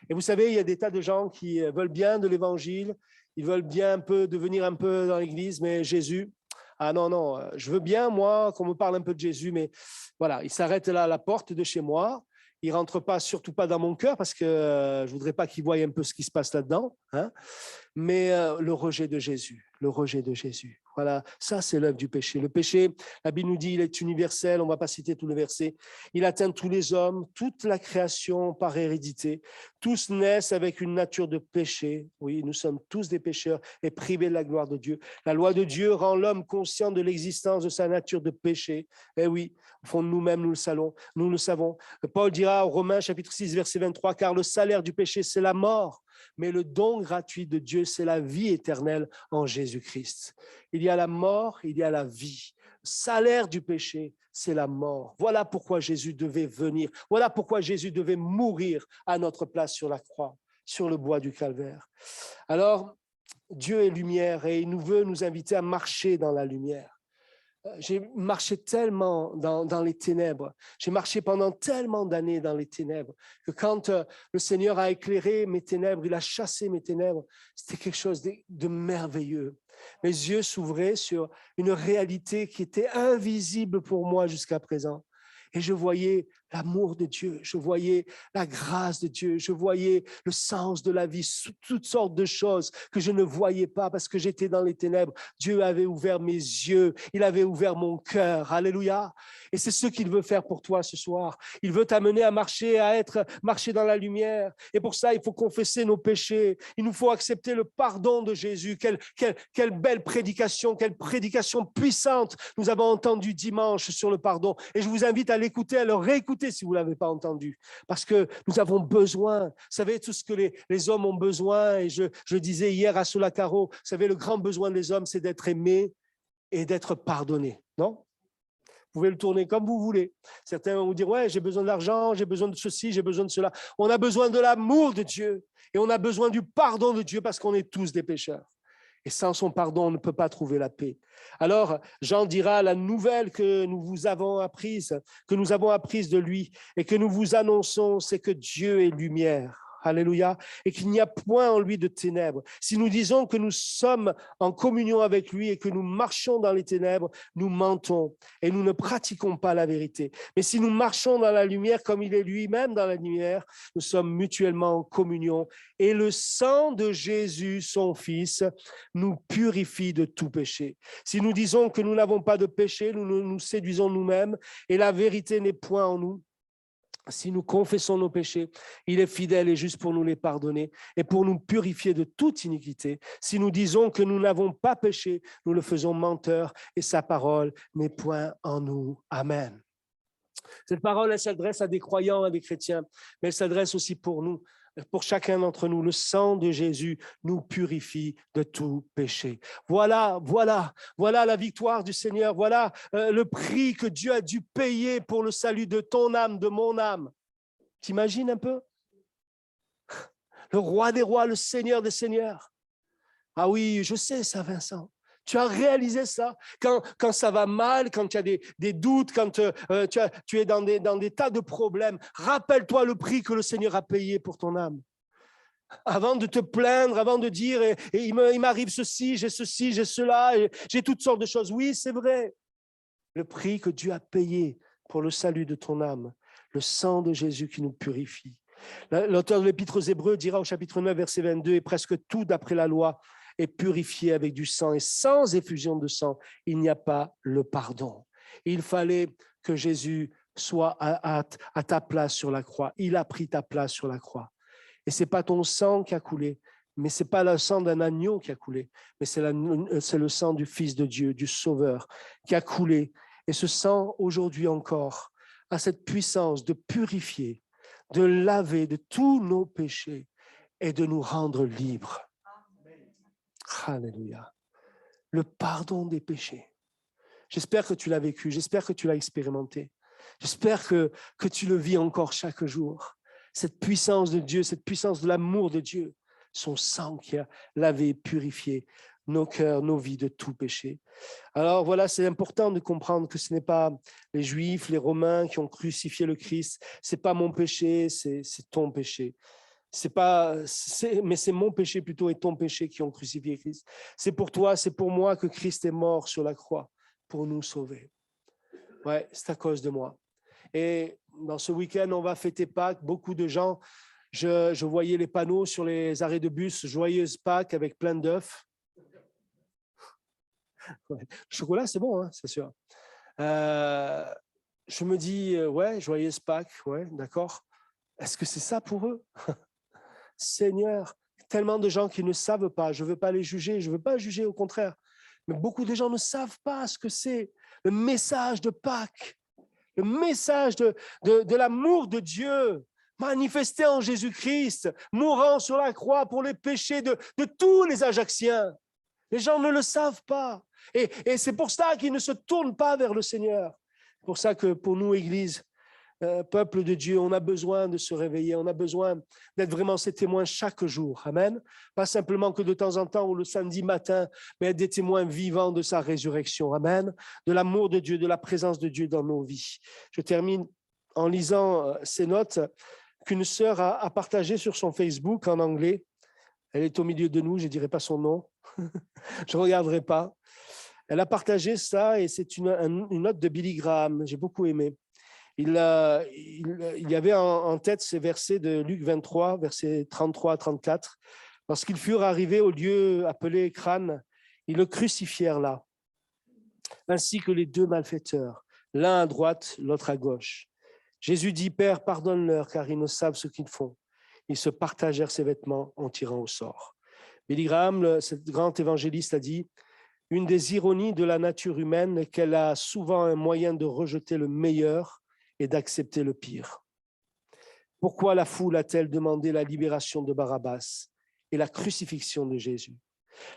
Et vous savez, il y a des tas de gens qui veulent bien de l'Évangile, ils veulent bien devenir un peu dans l'Église, mais Jésus, ah non, je veux bien, moi, qu'on me parle un peu de Jésus, mais voilà, il s'arrête là à la porte de chez moi. Il ne rentre pas, surtout pas dans mon cœur, parce que je ne voudrais pas qu'il voie un peu ce qui se passe là-dedans. Hein. Mais le rejet de Jésus, le rejet de Jésus. Voilà, ça c'est l'œuvre du péché. Le péché, la Bible nous dit, il est universel, on ne va pas citer tout le verset. Il atteint tous les hommes, toute la création par hérédité. Tous naissent avec une nature de péché. Oui, nous sommes tous des pécheurs et privés de la gloire de Dieu. La loi de Dieu rend l'homme conscient de l'existence de sa nature de péché. Eh oui, au fond de nous-mêmes, nous le savons. Paul dira aux Romains, chapitre 6, verset 23, « Car le salaire du péché, c'est la mort. Mais le don gratuit de Dieu, c'est la vie éternelle en Jésus-Christ. » Il y a la mort, il y a la vie. Le salaire du péché, c'est la mort. Voilà pourquoi Jésus devait venir. Voilà pourquoi Jésus devait mourir à notre place sur la croix, sur le bois du calvaire. Alors, Dieu est lumière et il veut nous inviter à marcher dans la lumière. J'ai marché tellement dans les ténèbres, j'ai marché pendant tellement d'années dans les ténèbres, que quand le Seigneur a éclairé mes ténèbres, il a chassé mes ténèbres, c'était quelque chose de merveilleux. Mes yeux s'ouvraient sur une réalité qui était invisible pour moi jusqu'à présent. Et je voyais l'amour de Dieu, je voyais la grâce de Dieu, je voyais le sens de la vie, toutes sortes de choses que je ne voyais pas parce que j'étais dans les ténèbres. Dieu avait ouvert mes yeux, il avait ouvert mon cœur. Alléluia. Et c'est ce qu'il veut faire pour toi ce soir. Il veut t'amener à marcher dans la lumière. Et pour ça, il faut confesser nos péchés. Il nous faut accepter le pardon de Jésus. Quelle belle prédication, quelle prédication puissante nous avons entendue dimanche sur le pardon. Et je vous invite à l'écouter, à le réécouter si vous ne l'avez pas entendu, parce que nous avons besoin, vous savez, tout ce que les hommes ont besoin, et je disais hier à Solacaro, vous savez, le grand besoin des hommes, c'est d'être aimé et d'être pardonné, non? Vous pouvez le tourner comme vous voulez. Certains vont vous dire, ouais, j'ai besoin d'argent, j'ai besoin de ceci, j'ai besoin de cela. On a besoin de l'amour de Dieu, et on a besoin du pardon de Dieu, parce qu'on est tous des pécheurs. Et sans son pardon, on ne peut pas trouver la paix. Alors, Jean dira la nouvelle que nous avons apprise de lui et que nous vous annonçons, c'est que Dieu est lumière. Alléluia. Et qu'il n'y a point en lui de ténèbres. Si nous disons que nous sommes en communion avec lui et que nous marchons dans les ténèbres, nous mentons et nous ne pratiquons pas la vérité. Mais si nous marchons dans la lumière comme il est lui-même dans la lumière, nous sommes mutuellement en communion. Et le sang de Jésus, son Fils, nous purifie de tout péché. Si nous disons que nous n'avons pas de péché, nous nous séduisons nous-mêmes et la vérité n'est point en nous. Si nous confessons nos péchés, il est fidèle et juste pour nous les pardonner et pour nous purifier de toute iniquité. Si nous disons que nous n'avons pas péché, nous le faisons menteur et sa parole n'est point en nous. Amen. Cette parole, elle s'adresse à des croyants, à des chrétiens, mais elle s'adresse aussi pour nous. Pour chacun d'entre nous, le sang de Jésus nous purifie de tout péché. Voilà la victoire du Seigneur. Voilà le prix que Dieu a dû payer pour le salut de ton âme, de mon âme. T'imagines un peu? Le roi des rois, le Seigneur des seigneurs. Ah oui, je sais ça, Vincent. Tu as réalisé ça quand ça va mal, quand tu as des doutes, quand tu es dans des tas de problèmes. Rappelle-toi le prix que le Seigneur a payé pour ton âme. Avant de te plaindre, avant de dire il m'arrive ceci, j'ai cela, j'ai toutes sortes de choses. Oui, c'est vrai. Le prix que Dieu a payé pour le salut de ton âme, le sang de Jésus qui nous purifie. L'auteur de l'Épître aux Hébreux dira au chapitre 9, verset 22, « Et presque tout d'après la loi est purifié avec du sang, et sans effusion de sang, il n'y a pas le pardon. » Il fallait que Jésus soit à ta place sur la croix. Il a pris ta place sur la croix. Et ce n'est pas ton sang qui a coulé, mais ce n'est pas le sang d'un agneau qui a coulé, mais c'est le sang du Fils de Dieu, du Sauveur, qui a coulé. Et ce sang, aujourd'hui encore, a cette puissance de purifier, de laver de tous nos péchés et de nous rendre libres. Alléluia. Le pardon des péchés. J'espère que tu l'as vécu, j'espère que tu l'as expérimenté. J'espère que tu le vis encore chaque jour. Cette puissance de Dieu, cette puissance de l'amour de Dieu, son sang qui a lavé, purifié nos cœurs, nos vies de tout péché. Alors voilà, c'est important de comprendre que ce n'est pas les Juifs, les Romains qui ont crucifié le Christ. Ce n'est pas mon péché, c'est ton péché. Mais c'est mon péché plutôt et ton péché qui ont crucifié Christ. C'est pour toi, c'est pour moi que Christ est mort sur la croix pour nous sauver. Ouais, c'est à cause de moi. Et dans ce week-end, on va fêter Pâques. Beaucoup de gens, je voyais les panneaux sur les arrêts de bus, joyeuse Pâques avec plein d'œufs. Ouais. Le chocolat, c'est bon, hein, c'est sûr. Je me dis, ouais, joyeuse Pâques, ouais, d'accord. Est-ce que c'est ça pour eux? Seigneur, tellement de gens qui ne savent pas, je ne veux pas les juger, je ne veux pas juger, au contraire. Mais beaucoup de gens ne savent pas ce que c'est le message de Pâques, le message de l'amour de Dieu manifesté en Jésus-Christ, mourant sur la croix pour les péchés de tous les Ajacciens. Les gens ne le savent pas. Et c'est pour ça qu'ils ne se tournent pas vers le Seigneur. C'est pour ça que pour nous, Église, peuple de Dieu, on a besoin de se réveiller, on a besoin d'être vraiment ces témoins chaque jour. Amen. Pas simplement que de temps en temps ou le samedi matin, mais être des témoins vivants de sa résurrection. Amen. De l'amour de Dieu, de la présence de Dieu dans nos vies. Je termine en lisant ces notes qu'une sœur a partagées sur son Facebook en anglais. Elle est au milieu de nous, je ne dirai pas son nom. Je ne regarderai pas. Elle a partagé ça et c'est une note de Billy Graham. J'ai beaucoup aimé. Il y avait en tête ces versets de Luc 23, versets 33 à 34. Lorsqu'ils furent arrivés au lieu appelé Écrane, ils le crucifièrent là, ainsi que les deux malfaiteurs, l'un à droite, l'autre à gauche. Jésus dit, Père, pardonne-leur, car ils ne savent ce qu'ils font. Ils se partagèrent ses vêtements en tirant au sort. Billy Graham, ce grand évangéliste, a dit, une des ironies de la nature humaine est qu'elle a souvent un moyen de rejeter le meilleur et d'accepter le pire. Pourquoi la foule a-t-elle demandé la libération de Barabbas et la crucifixion de Jésus?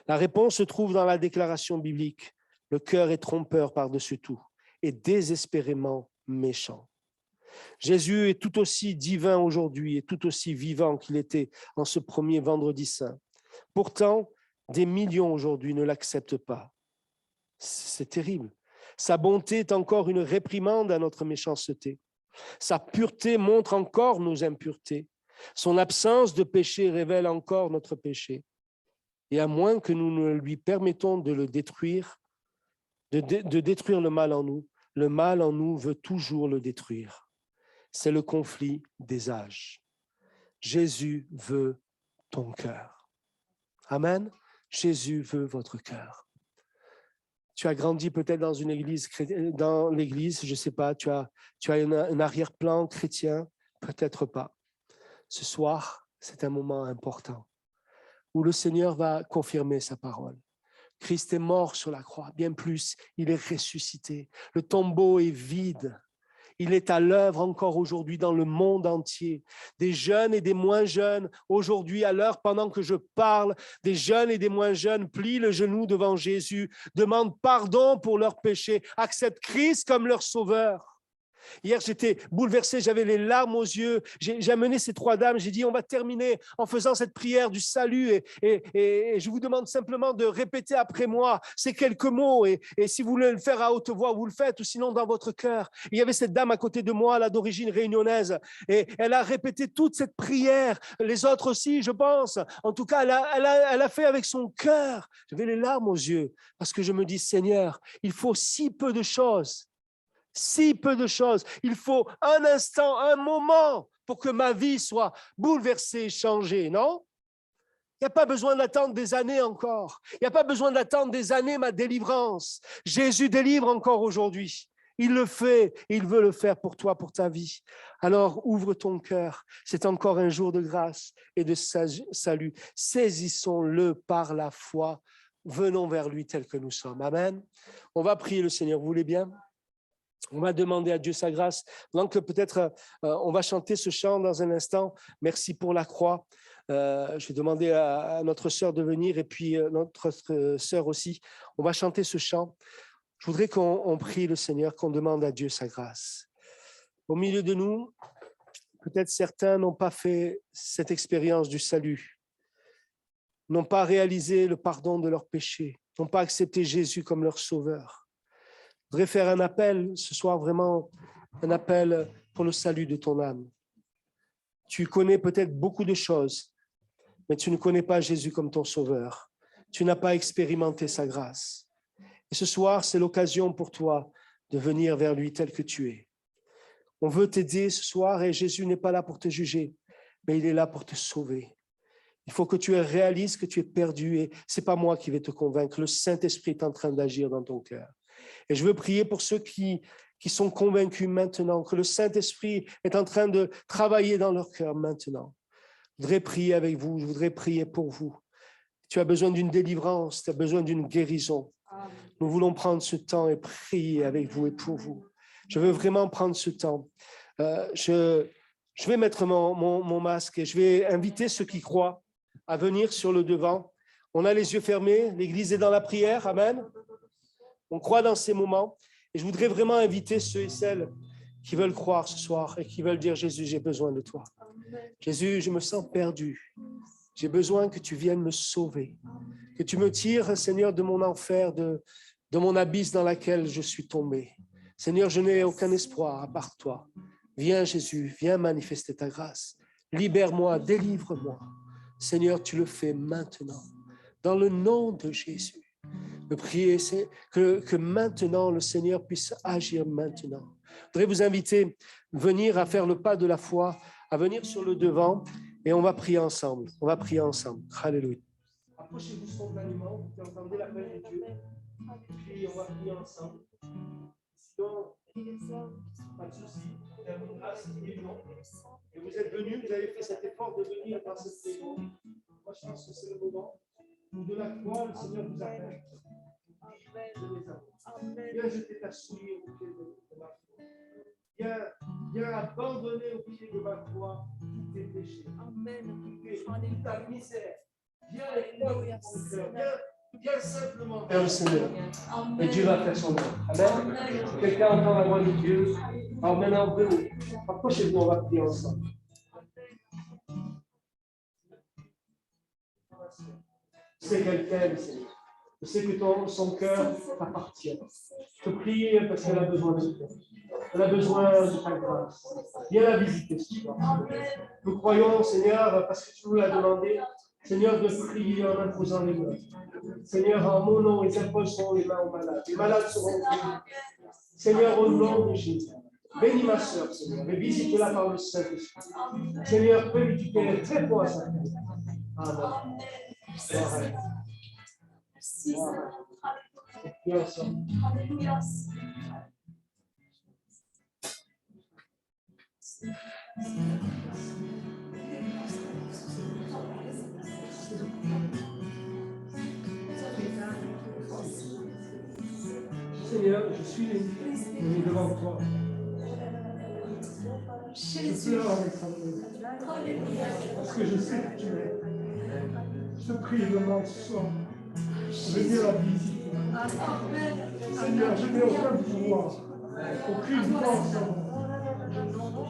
La réponse se trouve dans la déclaration biblique. Le cœur est trompeur par-dessus tout et désespérément méchant. Jésus est tout aussi divin aujourd'hui et tout aussi vivant qu'il était en ce premier vendredi saint. Pourtant, des millions aujourd'hui ne l'acceptent pas. C'est terrible. Sa bonté est encore une réprimande à notre méchanceté. Sa pureté montre encore nos impuretés. Son absence de péché révèle encore notre péché. Et à moins que nous ne lui permettons de le détruire, de détruire le mal en nous veut toujours le détruire. C'est le conflit des âges. Jésus veut ton cœur. Amen. Jésus veut votre cœur. Tu as grandi peut-être dans une église, dans l'église, je ne sais pas, tu as un arrière-plan chrétien, peut-être pas. Ce soir, c'est un moment important où le Seigneur va confirmer sa parole. Christ est mort sur la croix, bien plus, il est ressuscité. Le tombeau est vide. Il est à l'œuvre encore aujourd'hui dans le monde entier. Des jeunes et des moins jeunes, aujourd'hui à l'heure pendant que je parle, des jeunes et des moins jeunes plient le genou devant Jésus, demandent pardon pour leurs péchés, acceptent Christ comme leur sauveur. Hier, j'étais bouleversé, j'avais les larmes aux yeux. J'ai amené ces trois dames, j'ai dit, on va terminer en faisant cette prière du salut et je vous demande simplement de répéter après moi ces quelques mots et si vous voulez le faire à haute voix, vous le faites ou sinon dans votre cœur. Il y avait cette dame à côté de moi, là d'origine réunionnaise et elle a répété toute cette prière, les autres aussi, je pense. En tout cas, elle a fait avec son cœur. J'avais les larmes aux yeux parce que je me dis, Seigneur, il faut si peu de choses. Si peu de choses, il faut un instant, un moment pour que ma vie soit bouleversée, changée, non? Il n'y a pas besoin d'attendre des années encore. Il n'y a pas besoin d'attendre des années ma délivrance. Jésus délivre encore aujourd'hui. Il le fait, il veut le faire pour toi, pour ta vie. Alors ouvre ton cœur, c'est encore un jour de grâce et de salut. Saisissons-le par la foi, venons vers lui tel que nous sommes. Amen. On va prier le Seigneur, vous voulez bien? On va demander à Dieu sa grâce. Donc peut-être on va chanter ce chant dans un instant. Merci pour la croix. Je vais demander à notre sœur de venir et puis notre sœur aussi. On va chanter ce chant. Je voudrais qu'on prie le Seigneur, qu'on demande à Dieu sa grâce. Au milieu de nous, peut-être certains n'ont pas fait cette expérience du salut, n'ont pas réalisé le pardon de leurs péchés, n'ont pas accepté Jésus comme leur sauveur. Je voudrais faire un appel ce soir, vraiment un appel pour le salut de ton âme. Tu connais peut-être beaucoup de choses, mais tu ne connais pas Jésus comme ton sauveur. Tu n'as pas expérimenté sa grâce. Et ce soir, c'est l'occasion pour toi de venir vers lui tel que tu es. On veut t'aider ce soir et Jésus n'est pas là pour te juger, mais il est là pour te sauver. Il faut que tu réalises que tu es perdu et ce n'est pas moi qui vais te convaincre. Le Saint-Esprit est en train d'agir dans ton cœur. Et je veux prier pour ceux qui sont convaincus maintenant, que le Saint-Esprit est en train de travailler dans leur cœur maintenant. Je voudrais prier avec vous, je voudrais prier pour vous. Tu as besoin d'une délivrance, tu as besoin d'une guérison. Nous voulons prendre ce temps et prier avec vous et pour vous. Je veux vraiment prendre ce temps. Je vais mettre mon masque et je vais inviter ceux qui croient à venir sur le devant. On a les yeux fermés, l'Église est dans la prière, amen. On croit dans ces moments et je voudrais vraiment inviter ceux et celles qui veulent croire ce soir et qui veulent dire « Jésus, j'ai besoin de toi. Jésus, je me sens perdu. J'ai besoin que tu viennes me sauver, que tu me tires, Seigneur, de mon enfer, de mon abysse dans laquelle je suis tombé. Seigneur, je n'ai aucun espoir à part toi. Viens, Jésus, viens manifester ta grâce. Libère-moi, délivre-moi. Seigneur, tu le fais maintenant. Dans le nom de Jésus, je prie que maintenant le Seigneur puisse agir maintenant. Je voudrais vous inviter à venir à faire le pas de la foi, à venir sur le devant et on va prier ensemble. On va prier ensemble. Alléluia. Approchez-vous spontanément, vous entendez l'appel de Dieu. Puis on va prier ensemble. Sinon, pas de souci. Vous avez une grâce qui est non. Et vous êtes venus, vous avez fait cet effort de venir dans cette réunion. Moi, je pense que c'est le moment où de la croix, le Seigneur vous appelle. Viens jeter ta soulier au pied de ma croix. Viens abandonner au pied de ma croix tous tes péchés. Toute ta misère. Viens avec moi dans ton cœur. Viens simplement vers le Seigneur. Et Dieu va faire son œuvre. Amen. Quelqu'un entend la voix de Dieu. Alors maintenant, approchez-vous, on va prier ensemble. C'est quelqu'un, Seigneur. Je sais que son cœur t'appartient. Je prie parce qu'elle a besoin de toi. Elle a besoin de ta grâce. Viens la visiter ce soir. Nous croyons, Seigneur, parce que tu nous l'as demandé, Seigneur, de prier en imposant les mains. Seigneur, en mon nom, ils imposeront les mains aux malades. Les malades seront guéris. Seigneur, au nom de Jésus. Bénis ma sœur, Seigneur, et visite-la par le Saint-Esprit. Seigneur, fais du Père très fort à sa tête. Amen. Amen. Alléluia. Seigneur, je suis venu devant toi. Je pleure avec toi. Parce que je sais que tu m'aimes. Je te prie vraiment ce soir. Venir la visiter. Seigneur, je n'ai aucun pouvoir, aucune force en moi.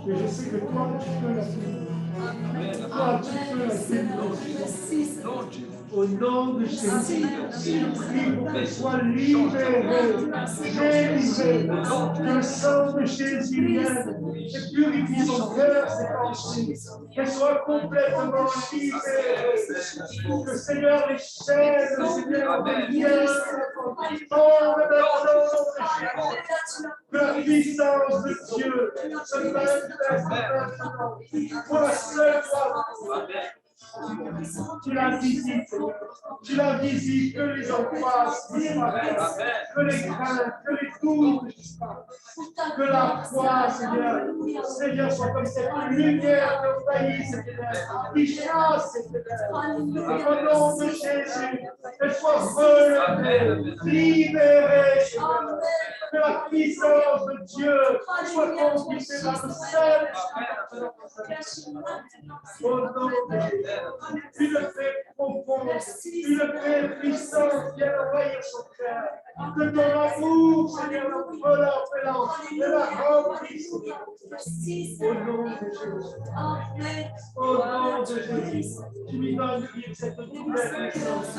Mais je sais que toi, tu peux la faire. Toi, tu peux la faire. Au nom de Jésus, je prie pour qu'elle soit libérée, délivrée, que le sang de Jésus vienne et purifie son cœur, ses pensées, qu'elle soit complètement libérée, pour que Seigneur les chaînes, Seigneur, deviennent dans le nom de Jésus, que la puissance de Dieu se manifeste maintenant, pour la seule fois. Tu la visites, Seigneur. Tu la visites, que les angoisses disparaissent, que les craintes, que les doutes disparaissent, que la foi, Seigneur, Seigneur, soit comme cette lumière de faillit, Seigneur, qui chasse, Seigneur. Au nom de Jésus, qu'elle soit relevée, libérée, Seigneur. Que la puissance de Dieu soit conquistée par le seul. Au nom de Jésus, une paix profonde, une paix puissante vienne envahir son cœur. Que ton amour, Seigneur, l'envelant, de la remplisse. Au nom de Jésus. Au nom de Jésus. Tu lui donnes cette nouvelle naissance,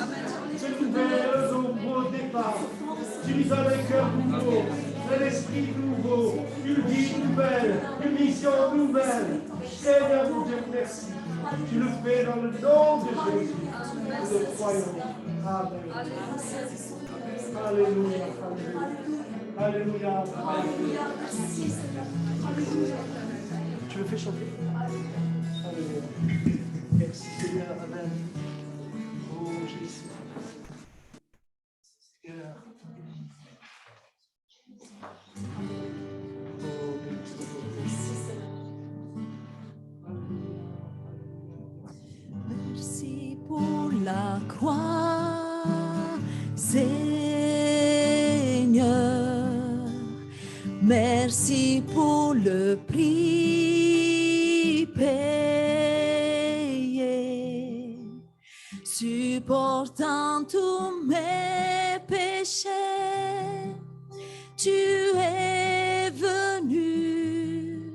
ce nouveau départ. Tu lui donnes un cœur nouveau, un esprit nouveau, une vie nouvelle, une mission nouvelle. Seigneur, mon Dieu, merci. Tu le fais dans le nom de Jésus. Nous le croyons. Amen. Alléluia. Alléluia. Alléluia. Tu le fais chanter? Alléluia. Merci Seigneur. Amen. Oh Jésus. Seigneur. Merci pour la croix, Seigneur. Merci pour le prix payé, supportant tous mes péchés. Tu es venu,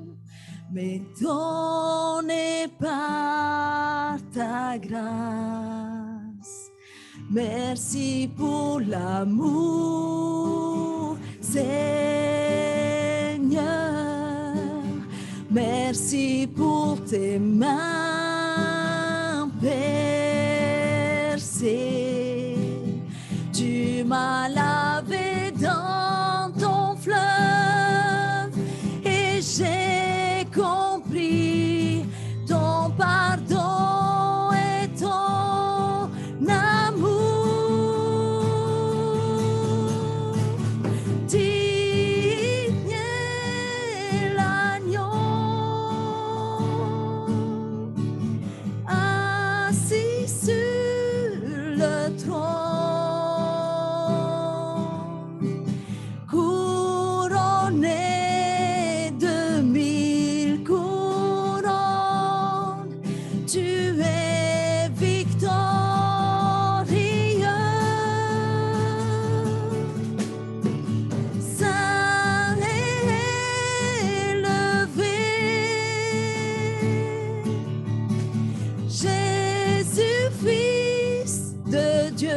mais donné par ta grâce. Merci pour l'amour, Seigneur. Merci pour tes mains percées. Tu m'as lavé dans ton fleuve et j'ai compris ton pardon et ton amour. Digne est l'agneau assis sur le trône, couronné de 1000 couronnes. Tu es victorieux. Saint élevé, Jésus, Fils de Dieu,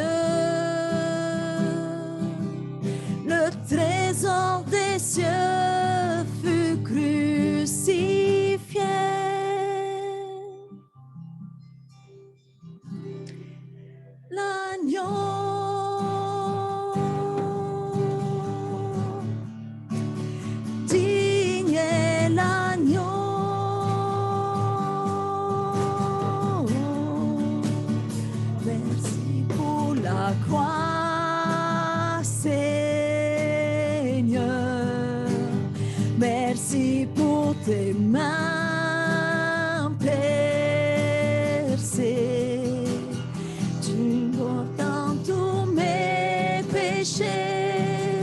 le trésor des cieux fut crucifié. L'agneau, digne est l'agneau. Merci pour la croix, Seigneur. Merci pour tes mains percées. Tu portes tous mes péchés.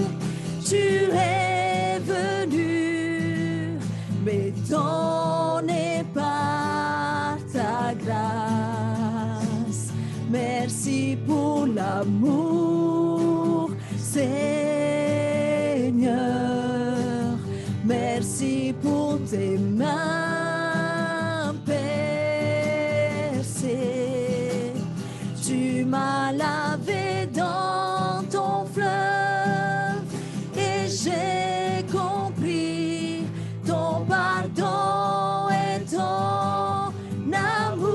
Tu es venu, mais donné par ta grâce. Merci pour l'amour, Seigneur. Merci pour tes mains percées. Tu m'as lavé dans ton fleuve et j'ai compris ton pardon et ton amour.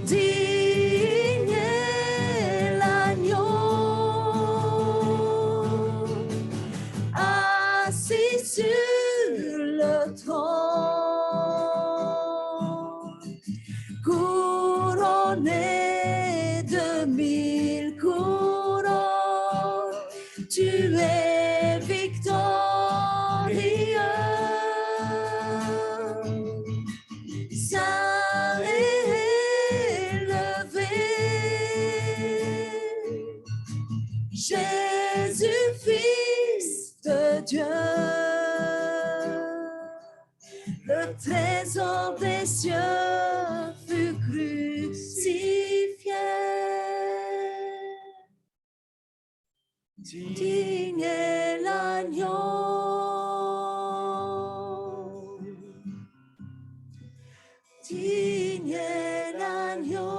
Digne est l'agneau assis sur le trône. Tu es victorieux. Saint élevé, Jésus, Fils de Dieu, le trésor des cieux fut crucifié. Digne est l'agneau, digne est l'agneau.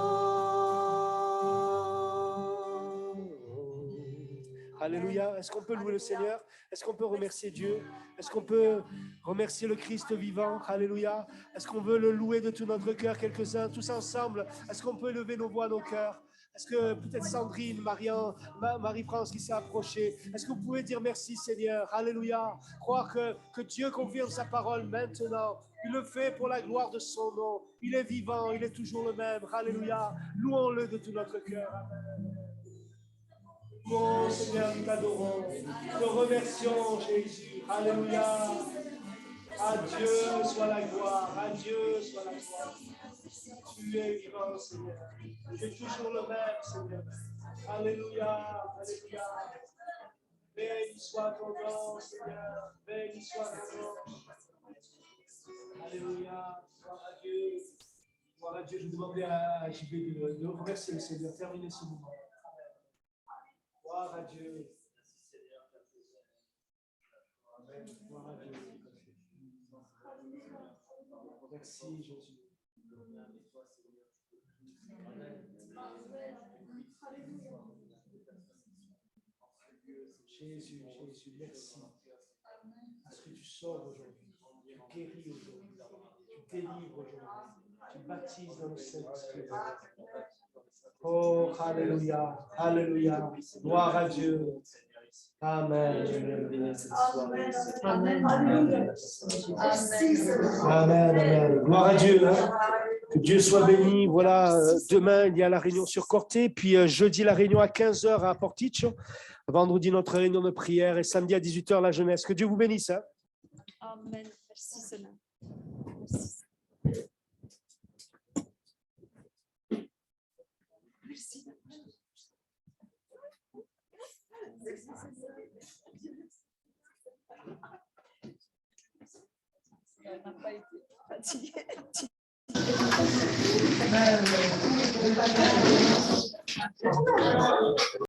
Alléluia. Est-ce qu'on peut louer le Seigneur? Est-ce qu'on peut remercier Dieu? Est-ce qu'on peut remercier le Christ vivant? Alléluia. Est-ce qu'on veut le louer de tout notre cœur, quelques-uns, tous ensemble? Est-ce qu'on peut lever nos voix, nos cœurs? Est-ce que peut-être Sandrine, Marie-France qui s'est approchée, est-ce que vous pouvez dire merci Seigneur? Alléluia. Croire que Dieu confirme sa parole maintenant. Il le fait pour la gloire de son nom. Il est vivant, il est toujours le même. Alléluia. Louons-le de tout notre cœur. Amen. Mon Seigneur, nous t'adorons. Nous te remercions, Jésus. Alléluia. À Dieu soit la gloire. À Dieu soit la gloire. Tu es vivant, Seigneur. Tu es toujours le même, Seigneur. Alléluia. Alléluia. Béni soit ton nom, Seigneur. Béni soit ton nom. Alléluia. Gloire à Dieu. Gloire à Dieu. Je demandais à JB de remercier le Seigneur. Terminer ce moment. Gloire à Dieu. Amen. Gloire à Dieu. Merci Jésus. Jésus, Jésus, merci. Parce que tu sauves aujourd'hui, tu guéris aujourd'hui, tu délivres aujourd'hui, tu baptises dans le Saint-Esprit. Oh, alléluia, alléluia, gloire à Dieu. Amen. Amen. Amen. Amen. Gloire à Dieu. Que Dieu soit béni. Voilà, demain, il y a la réunion sur Corté, puis jeudi, la réunion à 15h à Porticcio. Vendredi, notre réunion de prière et samedi à 18h, la jeunesse. Que Dieu vous bénisse. Hein? Amen. Merci Seigneur. Merci. Elle n'a pas été fatiguée.